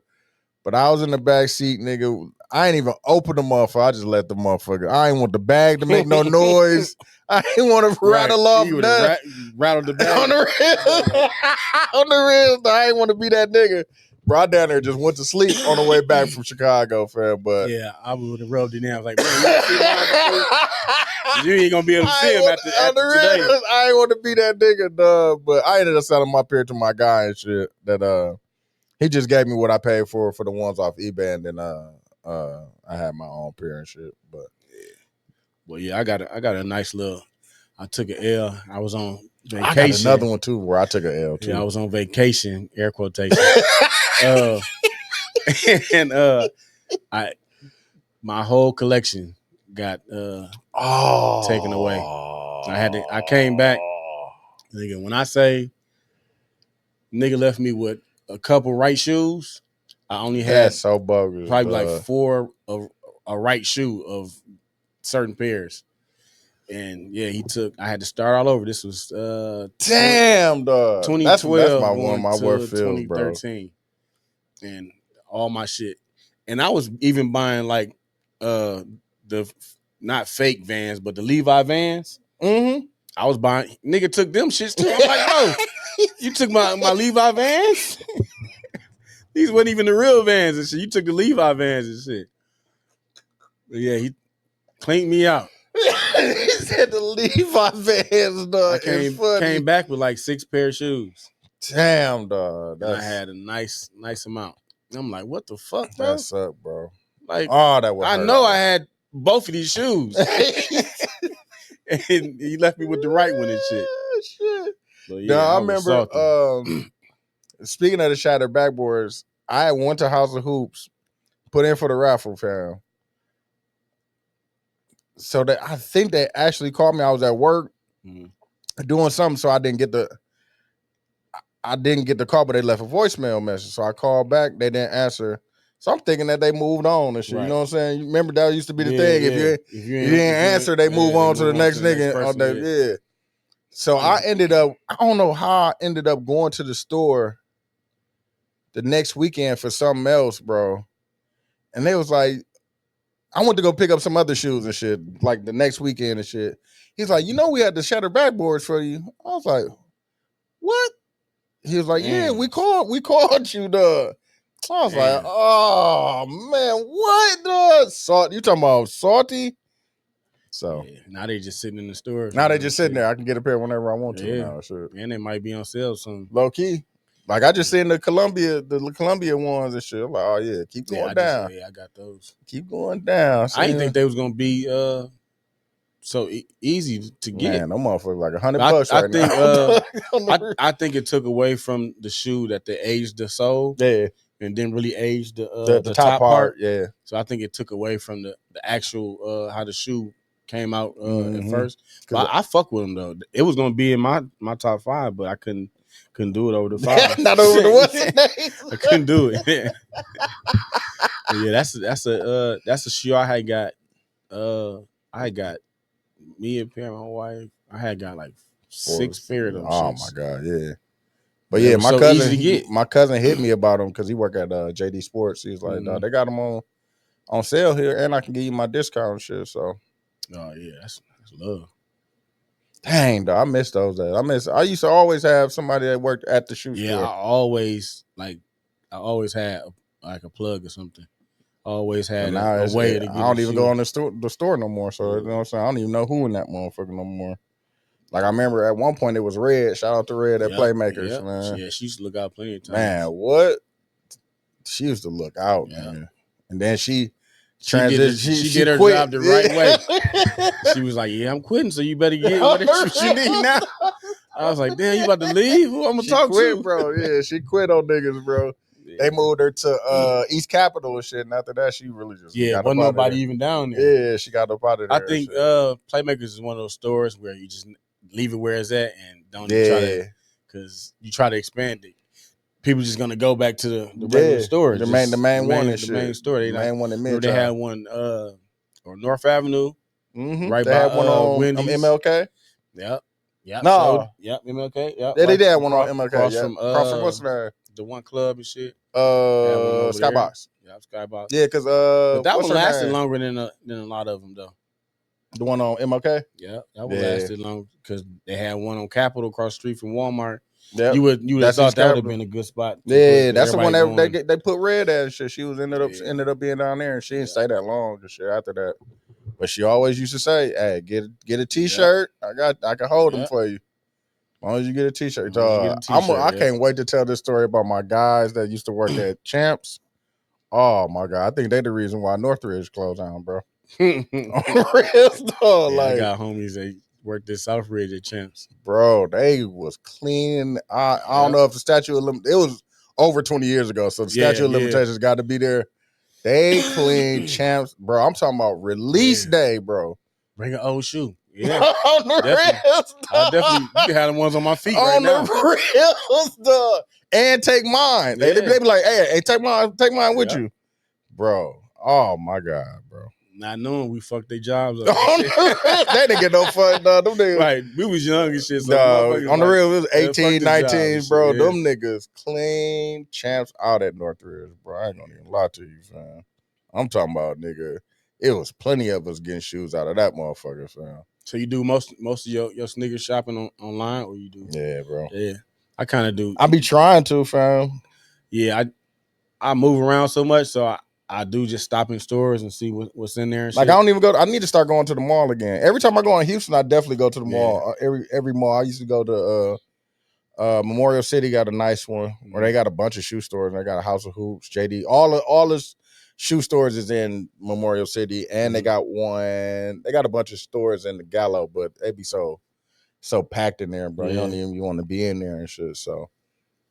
But I was in the back seat, nigga. I ain't even open the motherfucker. I just let the motherfucker. I ain't want the bag to make no noise. I ain't want to rattle off nothing. Rattle the bag. On the real. On the real. I ain't want to be that nigga. Bro, I down there just went to sleep on the way back from Chicago, fam. But yeah, I would have rubbed it in. I was like, man, you ain't gonna be able to see him after today. I ain't want to be that nigga, dog. But I ended up selling my pair to my guy and shit. That he just gave me what I paid for the ones off eBay, and then I had my own pair and shit. But well, yeah, I got a nice little. I took an L. I was on vacation. I got another one too where I took an L too. Yeah, I was on vacation, air quotation. And my whole collection got taken away. I came back. Nigga, when I say nigga left me with a couple right shoes, I only had so bogus, probably like 4 of a right shoe of certain pairs. And yeah, I had to start all over. This was damn, dog. 2012. That's one of my worst feels, 2013. Bro. And all my shit. And I was even buying like the not fake Vans, but the Levi Vans. Mm-hmm. I was buying. Nigga took them shits too. I'm like, bro, you took my Levi Vans? These wasn't even the real Vans and shit. You took the Levi Vans and shit. But yeah, he cleaned me out. He said the Levi Vans, dog. I came back with like 6 pair of shoes. Damn, dog. And I had a nice amount. And I'm like, what the fuck, bro? That's up, bro. Like, that was. I know I had both of these shoes, and he left me with the right one and shit. Shit. But yeah, I remember. Speaking of the shattered backboards, I went to House of Hoops, put in for the raffle, fam. So I think they actually called me. I was at work doing something, so I didn't get the call, but they left a voicemail message. So I called back, they didn't answer. So I'm thinking that they moved on and shit. Right. You know what I'm saying? You remember that used to be the thing. Yeah. If you didn't answer, they move on to the next nigga. Yeah. So I ended up, I don't know how I ended up going to the store the next weekend for something else, bro. And they was like, I went to go pick up some other shoes and shit, like the next weekend and shit. He's like, we had the shattered backboards for you. I was like, what? He was like, yeah, we called you, dog. I was like, oh man, what, dog? Salt? You talking about salty? So now they just sitting in the store. Now they just sitting there. I can get a pair whenever I want to now. Shit. And they might be on sale soon. Low key. Like I just seen the Columbia ones and shit. I'm like, oh yeah, keep going down. I got those. Keep going down. I didn't think they was gonna be so easy to get. Man, them motherfuckers like $100 right now. I think it took away from the shoe that they aged the sole. Yeah. And didn't really age the top part. Yeah. So I think it took away from the actual how the shoe came out at first. But I fuck with them though. It was gonna be in my top 5, but I couldn't do it over the 5. Not over the what's his name? I couldn't do it. Yeah, that's a shoe I had got. I had got me and my wife. I had got like 6 pair of them. Oh my god, yeah. But yeah, my cousin hit me about them because he worked at JD Sports. He was like, "No, they got them on sale here, and I can give you my discount and shit." So, oh yeah, that's love. Dang, dog, I miss those days. I used to always have somebody that worked at the shoe store. Yeah, I always had like a plug or something. I always had a way to get. I don't even go on the store no more. So you know what I'm saying? I don't even know who in that motherfucker no more. Like I remember at one point it was Red. Shout out to Red at Playmakers, man. Yeah, she used to look out plenty of times. Man, what? She used to look out, man. And then she transitioned. She did her job the right way. She was like, "Yeah, I'm quitting, so you better get what you need now." I was like, "Damn, you about to leave? Who I'm gonna talk to, bro?" Yeah, she quit on niggas, bro. Yeah. They moved her to East Capitol and shit. And after that, she really just wasn't nobody even down there. Yeah, she got up out of there. I think Playmakers is one of those stores where you just leave it where it's at and don't try to, because you try to expand it. People just gonna go back to the regular store. The main one and shit. The main store. They main one in Midtown. They had one or North Avenue. Mm-hmm. Right they by had one on MLK. Yep. Yep. No. Yep. MLK. Yep. Yeah, they did have one on MLK. Across from what's the one club and shit. Skybox. Yeah, Skybox. Yeah, because but that one lasted longer than a lot of them though. The one on MLK? Yeah, that one lasted long because they had one on Capitol across the street from Walmart. Yeah, you would have thought that would have been a good spot. Yeah, that's the one that they put Red at and shit. She was ended up being down there, and she didn't stay that long and shit after that. But she always used to say, "Hey, get a T-shirt. Yeah. I can hold them for you. As long as you get a T-shirt." I can't wait to tell this story about my guys that used to work at Champs. Oh my god, I think they're the reason why Northridge closed down, bro. On real stuff, I got homies that worked at Southridge at Champs. Bro, they was clean. I don't know if the statute of it was over 20 years ago, so the statute of limitations got to be there. They clean Champs, bro. I'm talking about release day, bro. Bring an old shoe. Yeah, on the real stuff. I definitely, you can have the ones on my feet right now. On the real stuff. And take mine. They be like, hey, take mine with you. Bro, oh my God, bro. Not knowing we fucked their jobs up. They didn't get no fuck, dog. Them niggas. Right, we was young and shit. So on the real, it was 18, 19, bro. Them niggas clean Champs out at Northridge, bro. I ain't gonna even lie to you, fam. I'm talking about, nigga, it was plenty of us getting shoes out of that motherfucker, fam. So you do most of your sneaker shopping online, or you do? Yeah, bro. Yeah, I kind of do. I be trying to, fam. Yeah, I move around so much, so I do just stop in stores and see what's in there. And like, shit. I don't even go. I need to start going to the mall again. Every time I go in Houston, I definitely go to the mall. Every mall. I used to go to Memorial City got a nice one where they got a bunch of shoe stores. They got a House of Hoops, JD. All the shoe stores is in Memorial City, and they got one. They got a bunch of stores in the Gallo, but they be so packed in there, bro. You don't even want to be in there and shit. So,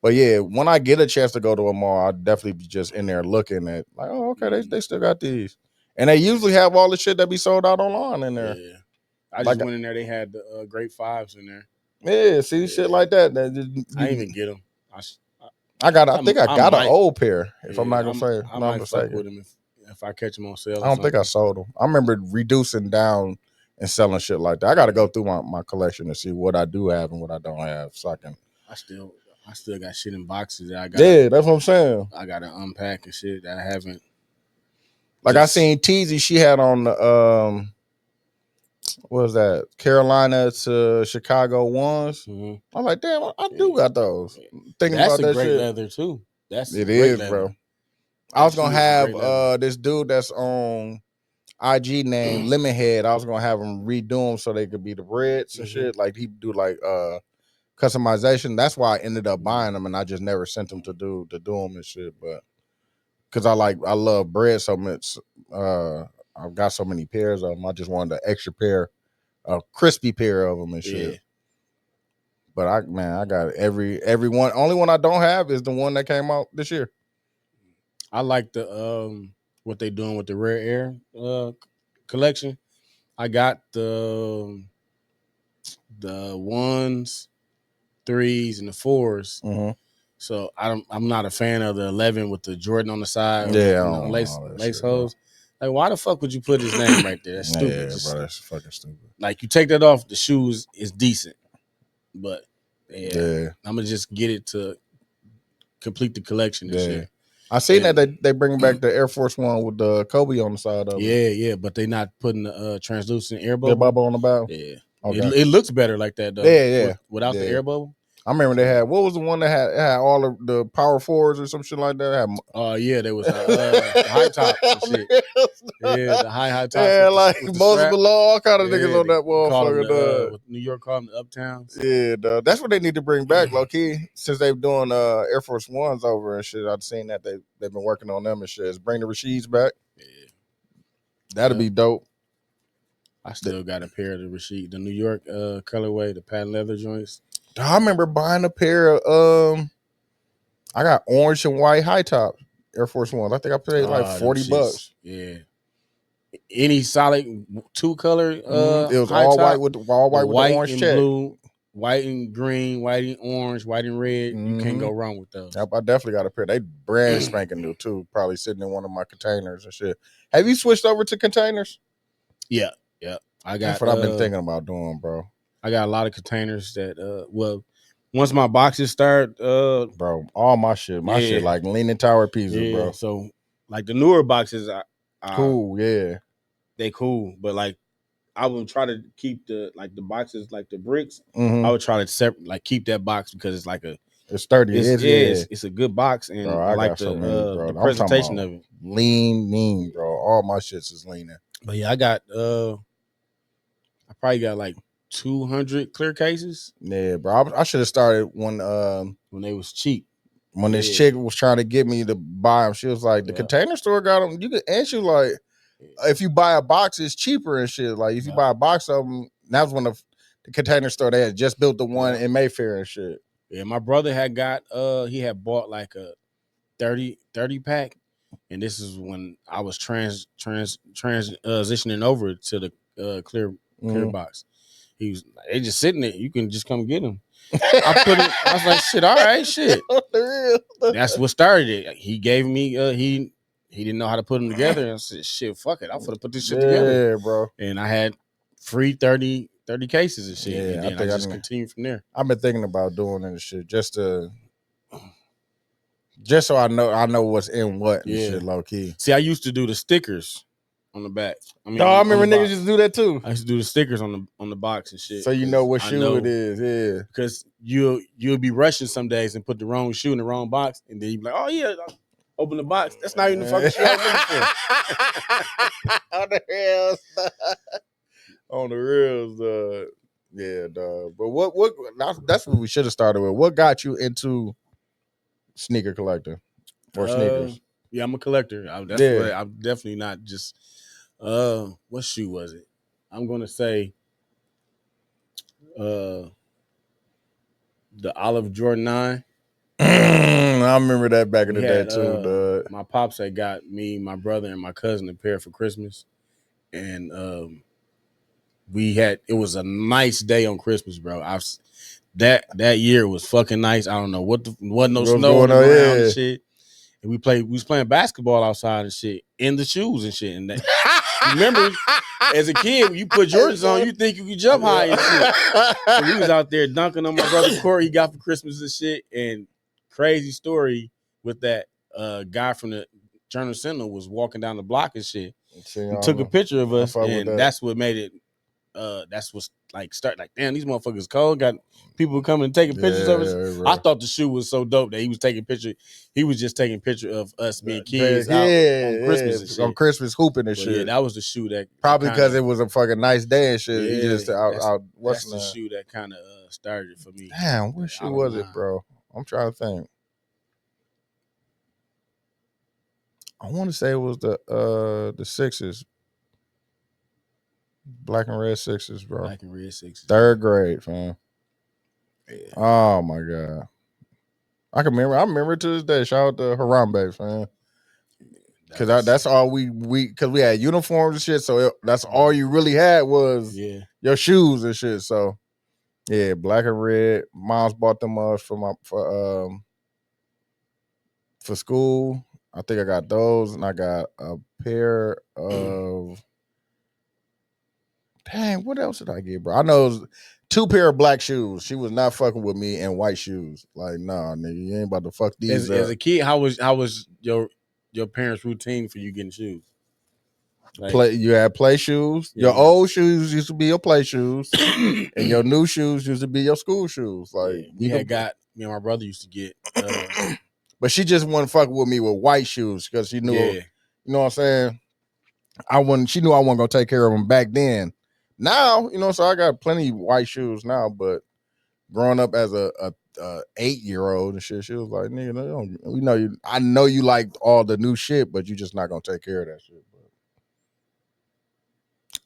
but yeah, when I get a chance to go to a mall, I'll definitely be just in there looking at like, oh, okay, they still got these, and they usually have all the shit that be sold out online in there. Yeah, I just went in there. They had the Great Fives in there. Yeah, see shit like that. I didn't even get them. I think I got an old pair. If I'm not gonna say, I might fuck with them if I catch them on sale. I don't think I sold them. I remember reducing down and selling shit like that. I got to go through my collection to see what I do have and what I don't have, so I can. I still got shit in boxes that I got. Yeah, that's what I'm saying. I got to unpack and shit that I haven't. Like I seen Teasy, she had on the what was that? Carolina to Chicago ones. Mm-hmm. I'm like, damn, I do got those. Thinking that's about that great shit. Leather too. It is, bro. I was gonna have this dude that's on IG named Lemonhead. I was gonna have him redo them so they could be the reds and shit. Like he do like customization. That's why I ended up buying them, and I just never sent them to do them and shit. But because I love bread so much, I've got so many pairs of them. I just wanted an extra pair, a crispy pair of them and shit. Yeah. But I got every one. Only one I don't have is the one that came out this year. I like the what they doing with the Rare Air collection. I got the 1s, 3s, and the 4s. Mm-hmm. So I'm not a fan of the 11 with the Jordan on the side. Yeah, and lace hose. Like, why the fuck would you put his name right there? That's stupid. Yeah, bro, that's fucking stupid. Like, you take that off, the shoes is decent, but I'm gonna just get it to complete the collection this year. I seen that they bring back the Air Force One with the Kobe on the side of it. Yeah, but they not putting the translucent air bubble. The bubble on the bow. Yeah, okay. It looks better like that though. Yeah. Without the air bubble. I remember they had, what was the one that had all of the power forwards or some shit like that? Yeah, there was high top and shit. Yeah, the high top. Yeah, like Moses Malone, all kind of niggas on that motherfucker. New York called them the Uptowns. Yeah, that's what they need to bring back, low key. Since they've doing Air Force Ones over and shit, I've seen that they've been working on them and shit. Is bring the Rasheeds back. Yeah, that'd be dope. I still got a pair of the Rasheed, the New York colorway, the patent leather joints. I remember buying a pair of I got orange and white high top Air Force Ones. I think I paid like $40. Yeah. Any solid 2-color it was all white with the orange and check. Blue, white and green, white and orange, white and red. You can't go wrong with those. Yep, I definitely got a pair. They brand spanking new too. Probably sitting in one of my containers and shit. Have you switched over to containers? Yeah. I got that's what I've been thinking about doing, bro. I got a lot of containers that once my boxes start bro, all my shit like Leaning Tower pieces, bro. So like the newer boxes cool, yeah. They cool, but like I would try to keep the boxes like the bricks. I would try to keep that box because it's like it's sturdy. It's a good box, and bro, I like the presentation of it. Lean, bro. All my shits is leaning. But yeah, I got I probably got like 200 clear cases. Yeah, bro. I should have started when they was cheap. When this chick was trying to get me to buy them, she was like, "The container store got them." And she was like, "If you buy a box, it's cheaper and shit. Like if you buy a box of them." That was when the container store they had just built the one in Mayfair and shit. Yeah, my brother had got he had bought like a 30 pack, and this is when I was transitioning over to the clear box. He was like, they just sitting there. You can just come get them. I was like, shit, all right, shit. That's what started it. He gave me he didn't know how to put them together. And I said, shit, fuck it. I'm gonna put this shit together. Yeah, bro. And I had free 30 cases and shit. Yeah, and then I just continued from there. I've been thinking about doing this shit just so I know what's in what and shit, low key. See, I used to do the stickers on the back. I remember niggas used to do that too. I used to do the stickers on the box and shit. So you know what shoe it is, yeah. Because you'll be rushing some days and put the wrong shoe in the wrong box, and then you be like, oh yeah, open the box. That's not even the fucking shoe I'm looking for. On the reals, yeah, dog. But what? That's what we should have started with. What got you into sneaker collecting or sneakers? Yeah, I'm a collector. I'm definitely not just. What shoe was it? I'm gonna say, the Olive Jordan 9. I remember that back in the day too, dog. My pops had got me, my brother, and my cousin a pair for Christmas, and it was a nice day on Christmas, bro. That year was fucking nice. I don't know wasn't no snow on the ground and shit. And we was playing basketball outside and shit in the shoes and shit. And that, remember, as a kid, when you put Jordans on, you think you could jump high and shit. So we was out there dunking on my brother's court he got for Christmas and shit. And crazy story with that guy from the Journal Sentinel was walking down the block and shit. He took a picture of us, and that's what made it. That's what's like damn, these motherfuckers cold. Got people coming and taking pictures of us. I thought the shoe was so dope that he was taking picture. He was just taking picture of us being kids out on Christmas and shit. On Christmas hooping and shit. Yeah, that was the shoe that probably because it was a fucking nice day and shit. You just that's the shoe that kind of started it for me. Damn, what shoe was it, bro? I'm trying to think. I want to say it was the Sixers. Black and red Sixers, bro. Black and red Sixers. 3rd grade, fam. Yeah. Oh my god. I remember to this day. Shout out to Harambe, fam. Because that's all we because we had uniforms and shit. So that's all you really had was your shoes and shit. So yeah, black and red. Mom's bought them for school. I think I got those, and I got a pair of. Dang, what else did I get, bro? I know it was 2 pair of black shoes. She was not fucking with me, and white shoes. Like, nah, nigga, you ain't about to fuck these as a kid, how was your parents' routine for you getting shoes? Like, you had play shoes. Yeah. Your old shoes used to be your play shoes, and your new shoes used to be your school shoes. Like me and my brother used to get. But she just wasn't fucking with me with white shoes because she knew, you know what I'm saying? She knew I wasn't gonna take care of them back then. Now, you know, so I got plenty of white shoes now, but growing up as a 8-year-old and shit, she was like, nigga, I know you like all the new shit, but you just not gonna take care of that shit.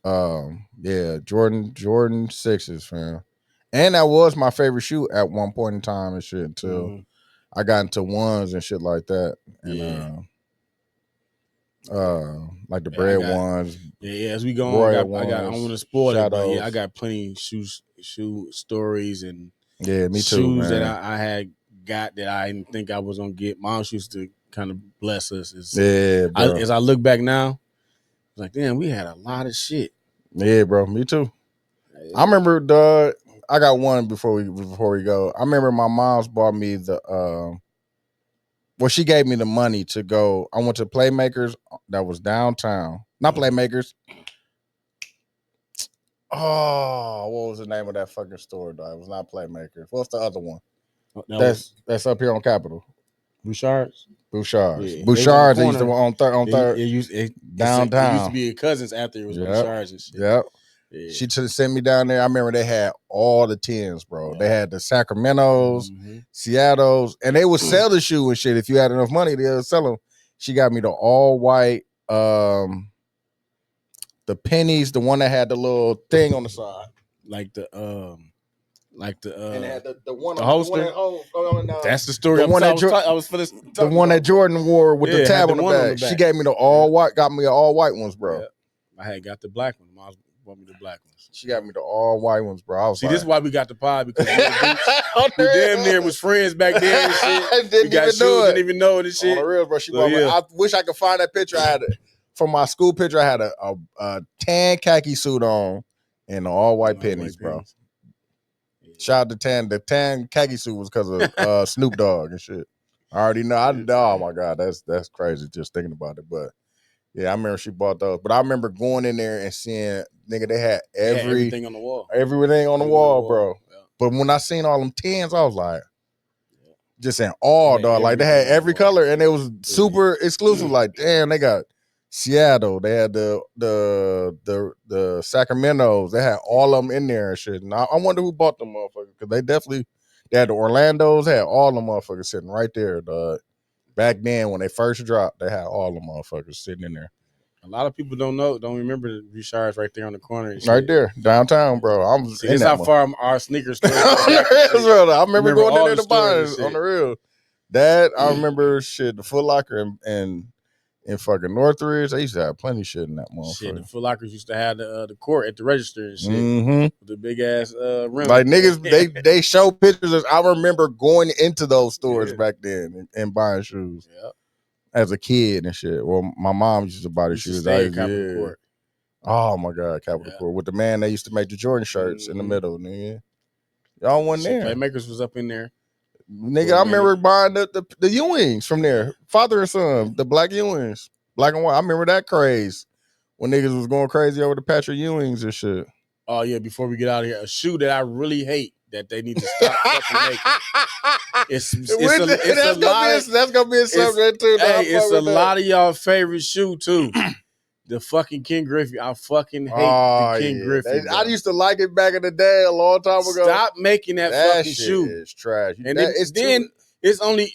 But yeah, Jordan 6s, fam. And that was my favorite shoe at one point in time and shit until I got into ones and shit like that. And like the bread ones. Yeah, as we go on, I don't want to spoil it, but I got plenty of shoe stories and me too, shoes man. that I had got that I didn't think I was gonna get. Mom used to kind of bless us. As I look back now, I was like, damn, we had a lot of shit. Yeah, bro, me too. I remember, I got one before we go. I remember my mom's bought me she gave me the money to go. I went to Playmakers that was downtown. Not Playmakers. Oh, what was the name of that fucking store, though? It was not Playmakers. What's the other one? That's up here on Capitol. Bouchard's. Yeah. Bouchard's used to on third. Downtown. It used to be a Cousins after it was Bouchard's and shit. Yep. Yeah. She sent me down there. I remember they had all the 10s, bro. Yeah. They had the Sacramentos, Seattles, and they would sell the shoe and shit. If you had enough money, they would sell them. She got me the all white, the pennies, the one that had the little thing on the side, and had the one the holster. That's the story. The one that Jordan wore with the tab on the back. She gave me the all white. Got me all white ones, bro. Yeah. I had got the black one. Mom bought me the black ones. She got me the all white ones, bro. This is why we got the pod, because we damn near was friends back then and shit. We got shoes, didn't even know it and shit. On the real, bro. I wish I could find that picture. I had from my school picture. I had a tan khaki suit on and all white pennies, bro. Yeah. Shout out to the tan khaki suit was because of Snoop Dogg and shit. I already know. Oh my god, that's crazy just thinking about it, but. Yeah, I remember she bought those. But I remember going in there and seeing, nigga, they had everything on the wall. Everything on the wall, bro. Yeah. But when I seen all them 10s, I was like, just in awe, dog. Like, they had every color, and it was super exclusive. Like, damn, they got Seattle. They had the Sacramento's. They had all of them in there and shit. And I wonder who bought them motherfuckers because they had the Orlando's. They had all the motherfuckers sitting right there. Back then when they first dropped, they had all the motherfuckers sitting in there. A lot of people don't remember the Richard's right there on the corner. Right there, downtown, bro. That's how far our sneakers store. I remember going in there to buy it on the real. That I remember shit, the Foot Locker and fucking Northridge. They used to have plenty of shit in that motherfucker. Shit, the Foot Lockers used to have the court at the register and shit. Mm-hmm. The big ass rim. Like niggas, they show pictures. I remember going into those stores back then and buying shoes. Yep. As a kid and shit. Well, my mom used to buy the shoes. Court. Oh my God, Capitol Court. With the man they used to make the Jordan shirts in the middle, nigga. Y'all wasn't there. Playmakers was up in there. Nigga, I remember buying the Ewings from there. Father and son, the black Ewings. Black and white. I remember that craze. When niggas was going crazy over the Patrick Ewings and shit. Oh yeah, before we get out of here, a shoe that I really hate that they need to stop fucking making. It's a lot. That's gonna be a subject too. Hey, it's a lot of y'all favorite shoe too. The fucking Ken Griffey. I fucking hate the Ken Griffey. I used to like it back in the day, a long time ago. Stop making that fucking shit shoe. It's trash. And it's only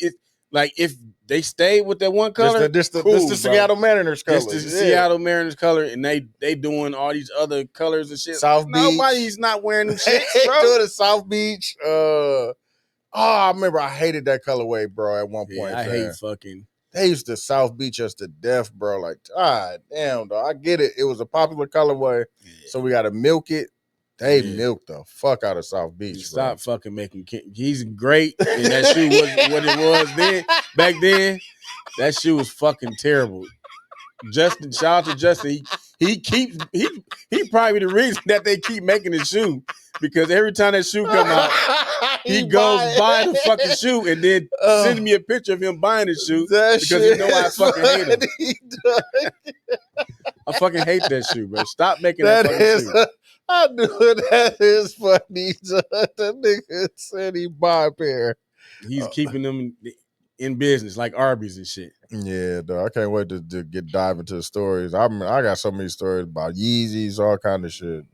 like if they stay with that one color. This the Seattle Mariners color. This the Seattle Mariners color, and they doing all these other colors and shit. South Beach. Nobody's not wearing them shit, bro. Doing the South Beach. I remember I hated that colorway, bro. At one point, I hate fucking. They used to South Beach us to death, bro. Like, God damn, dog. I get it. It was a popular colorway, so we got to milk it. They milked the fuck out of South Beach. Stop fucking making. He's great, and that shoe was what it was then. Back then, that shoe was fucking terrible. Justin, shout out to Justin. He probably the reason that they keep making the shoe because every time that shoe come out, he goes buy the fucking shoe and then send me a picture of him buying the shoe because he know I fucking hate him. I fucking hate that shoe, bro. Stop making that fucking shoe. I knew that is funny. That nigga said he buy a pair. He's keeping them in business like Arby's and shit. Yeah, dog. I can't wait to dive into the stories. I got so many stories about Yeezys, all kind of shit.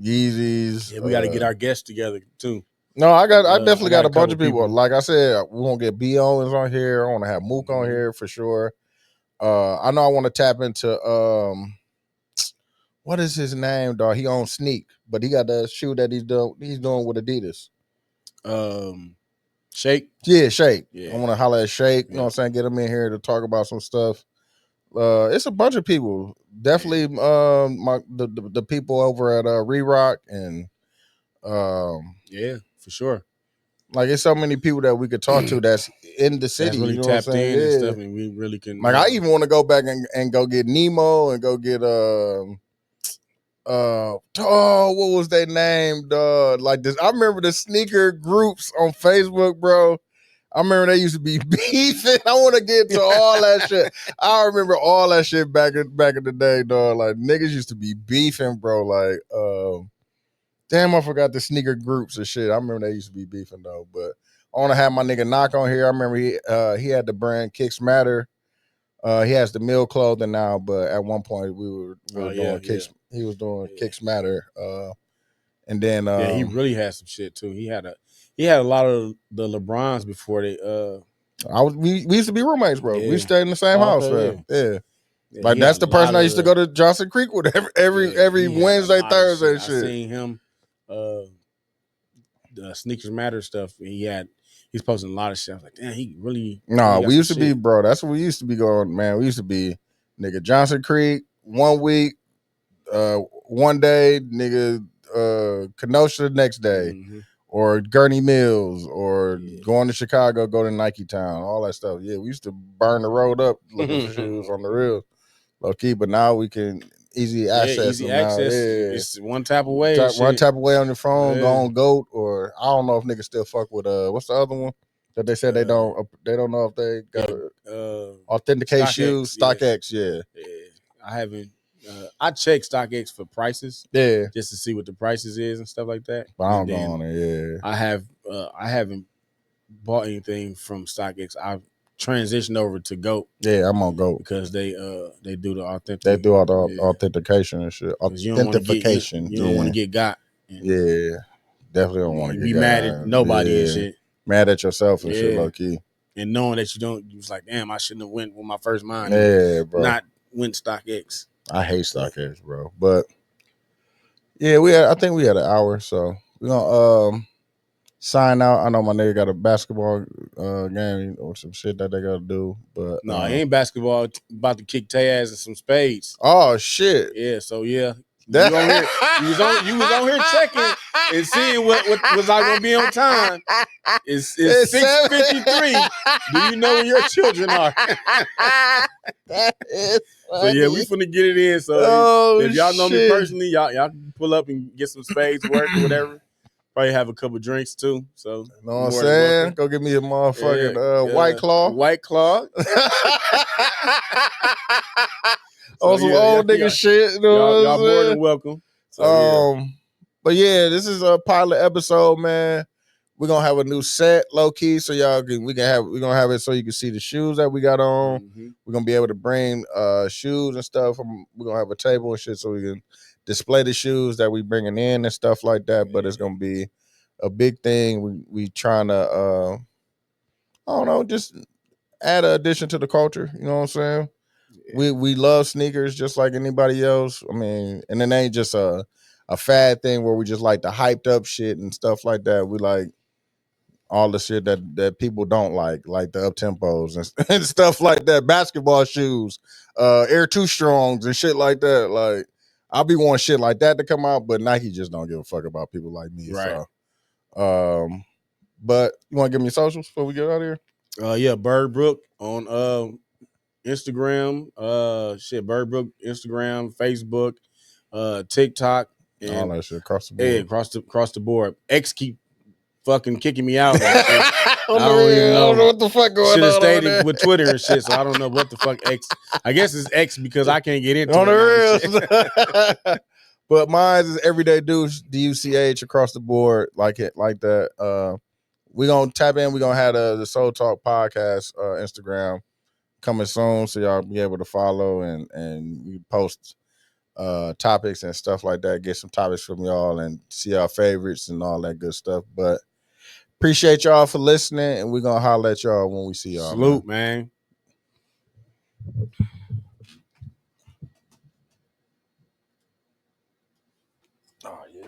Yeezys. Yeah, we got to get our guests together too. No, I definitely got a bunch of people. Like I said, we won't get B. Owens on here. I want to have Mook on here for sure. I know I want to tap into what is his name, dog? He owns Sneak, but he got the shoe that he's doing with Adidas. Shake? Yeah, Shake. Yeah. I want to holler at Shake. You know what I'm saying? Get him in here to talk about some stuff. It's a bunch of people. Definitely the people over at Re-Rock and yeah, for sure. Like it's so many people that we could talk to that's in the city. Really you know tapped what I'm saying? in and stuff, and we really can. Like I even want to go back and go get Nemo and go get what was their name, dog? Like this, I remember the sneaker groups on Facebook, bro. I remember they used to be beefing. I want to get to all that shit. I remember all that shit back in the day, dog. Like niggas used to be beefing, bro. Like, damn, I forgot the sneaker groups and shit. I remember they used to be beefing though. But I want to have my nigga Knock on here. I remember he had the brand Kicks Matter. He has the Mill clothing now, but at one point we were doing Kicks. He was doing Kicks Matter, and then he really had some shit too. He had a lot of the LeBrons before they. We used to be roommates, bro. We stayed in the same house, bro. Yeah. Like that's the person I used to go to Johnson Creek with every Wednesday, Thursday and shit. I seen him, the Sneakers Matter stuff. He's posting a lot of shit. I was like, damn, he really. We used to be, bro. That's what we used to be going, man. We used to be, nigga, Johnson Creek 1 week, one day, nigga, Kenosha the next day, or Gurney Mills, or going to Chicago, go to Nike Town, all that stuff. Yeah, we used to burn the road up looking for shoes on the real, low key. But now we can easy access. It's one tap away. One tap away on your phone. Go on GOAT, or I don't know if niggas still fuck with what's the other one that they said they don't know if they got authenticate shoes. StockX, yeah. I haven't. I check StockX for prices, just to see what the prices is and stuff like that. But I don't go on it. I haven't bought anything from StockX. I've transition over to GOAT. Yeah, I'm on GOAT because they do the authentic. They do all the authentication and shit. Authentication. You don't want to get got. Yeah, definitely don't want to be mad at nobody and shit. Mad at yourself and shit, low key. And knowing that you was like, damn, I shouldn't have went with my first mind. Yeah, bro. Not went StockX. I hate StockX, bro. But yeah, I think we had an hour, so we're gonna sign out. I know my nigga got a basketball game or some shit that they gotta do, but no, it ain't basketball. About to kick Tay ass in some spades. Oh shit! Yeah, so yeah, you was on here checking and seeing what was I gonna be on time. It's 6:53. Do you know where your children are? That is funny. So yeah, we finna get it in. So if y'all know me personally, y'all can pull up and get some spades work or whatever. Probably have a couple drinks too. So you know what I'm saying? Go get me a motherfucking White Claw. White Claw. On some old nigga shit. You know y'all more than welcome. So, but yeah, this is a pilot episode, man. We're gonna have a new set, low key, so we're gonna have it so you can see the shoes that we got on. Mm-hmm. We're gonna be able to bring shoes and stuff. We're gonna have a table and shit so we can display the shoes that we bringing in and stuff like that. But it's gonna be a big thing. We trying to I don't know, just add an addition to the culture. You know what I'm saying? Yeah. We love sneakers just like anybody else. I mean, and it ain't just a fad thing where we just like the hyped up shit and stuff like that. We like all the shit that people don't like the up tempos and stuff like that. Basketball shoes, Air 2 Strongs and shit like that. Like I'll be wanting shit like that to come out, but Nike just don't give a fuck about people like me. Right. So, but you want to give me socials before we get out of here? Yeah, Bird Brook on Instagram. Bird Brook Instagram, Facebook, TikTok, and all that shit across the board. Yeah, across the board. X keep fucking kicking me out. I don't know what the fuck going on. Should have stayed with Twitter and shit, so I don't know what the fuck X. I guess it's X because I can't get into on the real. But mine is Everyday Douche, DUCH across the board, like that. We're gonna tap in. We're gonna have the Soul Talk podcast Instagram coming soon, so y'all be able to follow and we post topics and stuff like that. Get some topics from y'all and see our favorites and all that good stuff. But appreciate y'all for listening, and we're gonna holler at y'all when we see y'all. Salute, man. Oh yeah.